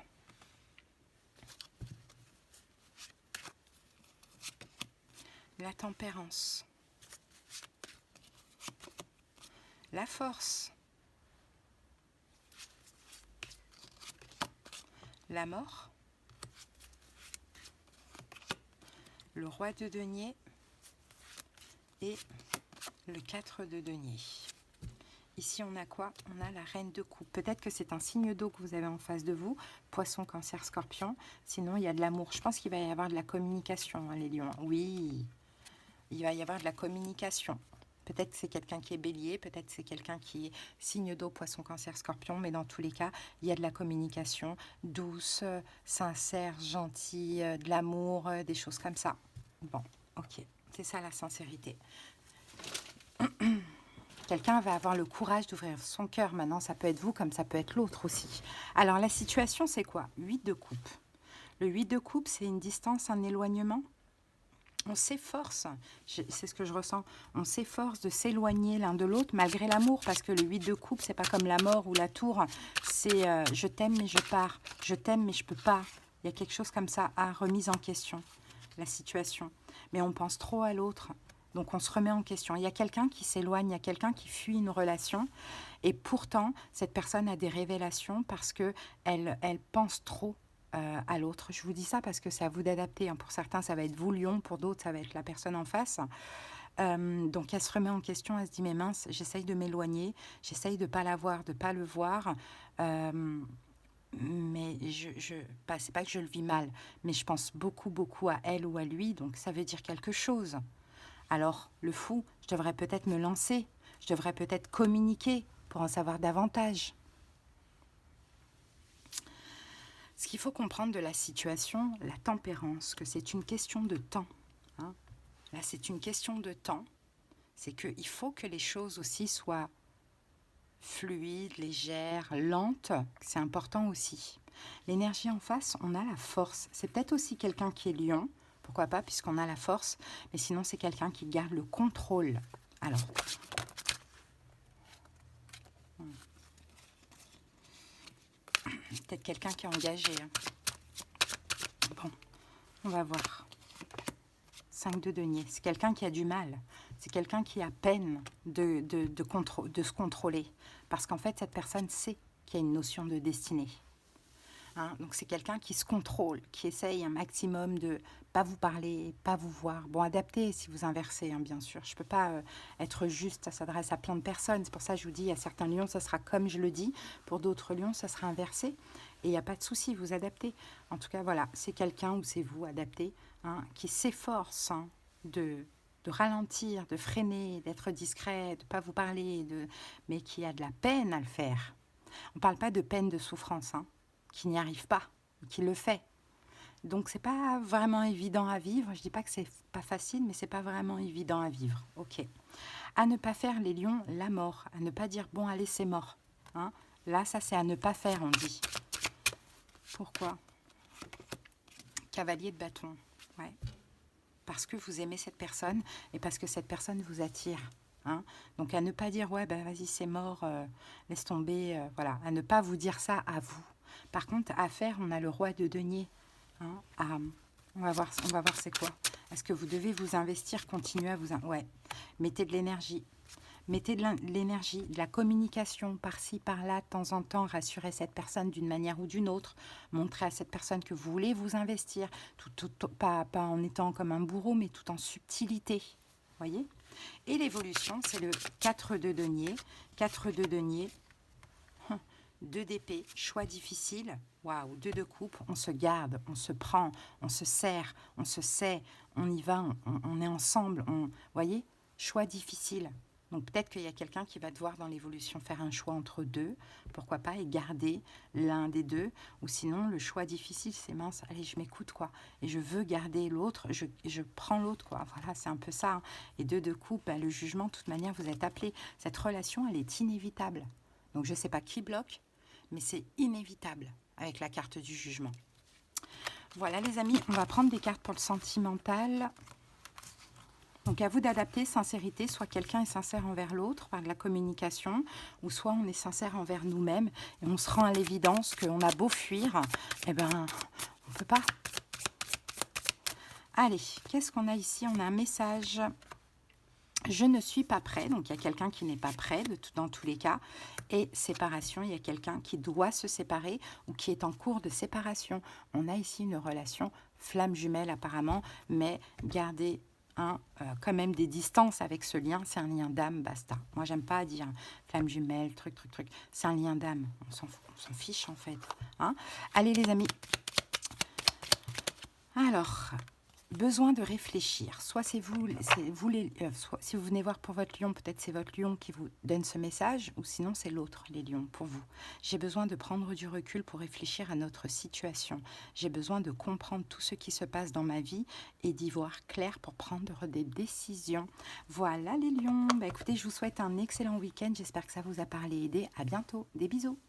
La tempérance. La force. La mort. Le roi de denier. Et le 4 de denier. Ici, on a quoi? On a la reine de coupe. Peut-être que c'est un signe d'eau que vous avez en face de vous. Poisson, cancer, scorpion. Sinon, il y a de l'amour. Je pense qu'il va y avoir de la communication, hein, les lions. Oui, il va y avoir de la communication. Peut-être que c'est quelqu'un qui est bélier, peut-être que c'est quelqu'un qui est signe d'eau, poisson, cancer, scorpion. Mais dans tous les cas, il y a de la communication douce, sincère, gentille, de l'amour, des choses comme ça. Bon, ok. C'est ça la sincérité. Quelqu'un va avoir le courage d'ouvrir son cœur. Maintenant, ça peut être vous comme ça peut être l'autre aussi. Alors, la situation, c'est quoi? 8 de coupe. Le 8 de coupe, c'est une distance, un éloignement. On s'efforce, c'est ce que je ressens, on s'efforce de s'éloigner l'un de l'autre malgré l'amour, parce que le 8 de coupe, c'est pas comme la mort ou la tour, c'est je t'aime mais je pars, je t'aime mais je peux pas. Il y a quelque chose comme ça, remise en question, la situation. Mais on pense trop à l'autre, donc on se remet en question. Il y a quelqu'un qui s'éloigne, il y a quelqu'un qui fuit une relation, et pourtant, cette personne a des révélations parce qu'elle pense trop à l'autre. Je vous dis ça parce que c'est à vous d'adapter. Pour certains, ça va être vous, lion. Pour d'autres, ça va être la personne en face. Donc, elle se remet en question. Elle se dit, mais mince, j'essaye de m'éloigner. J'essaye de ne pas la voir, de ne pas le voir. Mais c'est pas que je le vis mal, mais je pense beaucoup, beaucoup à elle ou à lui. Donc, ça veut dire quelque chose. Alors, le fou, je devrais peut-être me lancer. Je devrais peut-être communiquer pour en savoir davantage. Ce qu'il faut comprendre de la situation, la tempérance, que c'est une question de temps. Hein. Là, c'est une question de temps. C'est qu'il faut que les choses aussi soient fluides, légères, lentes. C'est important aussi. L'énergie en face, on a la force. C'est peut-être aussi quelqu'un qui est lion. Pourquoi pas, puisqu'on a la force. Mais sinon, c'est quelqu'un qui garde le contrôle. Alors... peut-être quelqu'un qui est engagé. Bon, on va voir. 5 de denier. C'est quelqu'un qui a du mal. C'est quelqu'un qui a peine de se contrôler. Parce qu'en fait, cette personne sait qu'il y a une notion de destinée. Donc c'est quelqu'un qui se contrôle, qui essaye un maximum de pas vous parler, pas vous voir. Bon, adaptez si vous inversez, bien sûr. Je ne peux pas être juste, ça s'adresse à plein de personnes. C'est pour ça que je vous dis, à certains lions, ça sera comme je le dis. Pour d'autres lions, ça sera inversé. Et il n'y a pas de souci, vous adaptez. En tout cas, voilà, c'est quelqu'un ou c'est vous, adapté, qui s'efforce de ralentir, de freiner, d'être discret, de ne pas vous parler, mais qui a de la peine à le faire. On ne parle pas de peine de souffrance, qui n'y arrive pas, qui le fait. Donc c'est pas vraiment évident à vivre. Je dis pas que c'est pas facile, mais c'est pas vraiment évident à vivre. Ok. À ne pas faire les lions, la mort. À ne pas dire bon allez c'est mort. Là ça c'est à ne pas faire on dit. Pourquoi? Cavalier de bâton. Ouais. Parce que vous aimez cette personne et parce que cette personne vous attire. Donc à ne pas dire ouais ben vas-y c'est mort, laisse tomber. Voilà. À ne pas vous dire ça à vous. Par contre, à faire, on a le roi de denier. On va voir c'est quoi. Est-ce que vous devez vous investir, continuer à vous... Ouais, mettez de l'énergie. Mettez de l'énergie, de la communication par-ci, par-là, de temps en temps, rassurez cette personne d'une manière ou d'une autre. Montrez à cette personne que vous voulez vous investir, pas en étant comme un bourreau, mais tout en subtilité. Voyez? Et l'évolution, c'est le 4 de denier. 4 de denier. 2 d'épée, choix difficile, waouh, 2 de coupe, on se garde, on se prend, on se serre, on se sait, on y va, on est ensemble, voyez, choix difficile. Donc peut-être qu'il y a quelqu'un qui va devoir dans l'évolution faire un choix entre deux, pourquoi pas, et garder l'un des deux, ou sinon le choix difficile, c'est mince, allez, je m'écoute, quoi, et je veux garder l'autre, je prends l'autre, quoi, voilà, c'est un peu ça. Et 2 de coupe, le jugement, de toute manière, vous êtes appelé, cette relation, elle est inévitable. Donc je ne sais pas qui bloque, mais c'est inévitable avec la carte du jugement. Voilà les amis, on va prendre des cartes pour le sentimental. Donc à vous d'adapter, sincérité, soit quelqu'un est sincère envers l'autre par de la communication, ou soit on est sincère envers nous-mêmes et on se rend à l'évidence qu'on a beau fuir, eh ben on ne peut pas. Allez, qu'est-ce qu'on a ici? On a un message. Je ne suis pas prêt, donc il y a quelqu'un qui n'est pas prêt dans tous les cas. Et séparation, il y a quelqu'un qui doit se séparer ou qui est en cours de séparation. On a ici une relation flamme jumelle apparemment, mais gardez quand même des distances avec ce lien. C'est un lien d'âme, basta. Moi, j'aime pas dire flamme jumelle, truc. C'est un lien d'âme. On s'en fiche en fait. Allez les amis. Alors... besoin de réfléchir. Soit c'est vous soit, si vous venez voir pour votre lion, peut-être c'est votre lion qui vous donne ce message, ou sinon c'est l'autre, les lions, pour vous. J'ai besoin de prendre du recul pour réfléchir à notre situation. J'ai besoin de comprendre tout ce qui se passe dans ma vie et d'y voir clair pour prendre des décisions. Voilà les lions. Écoutez, je vous souhaite un excellent week-end. J'espère que ça vous a parlé et aidé. À bientôt. Des bisous.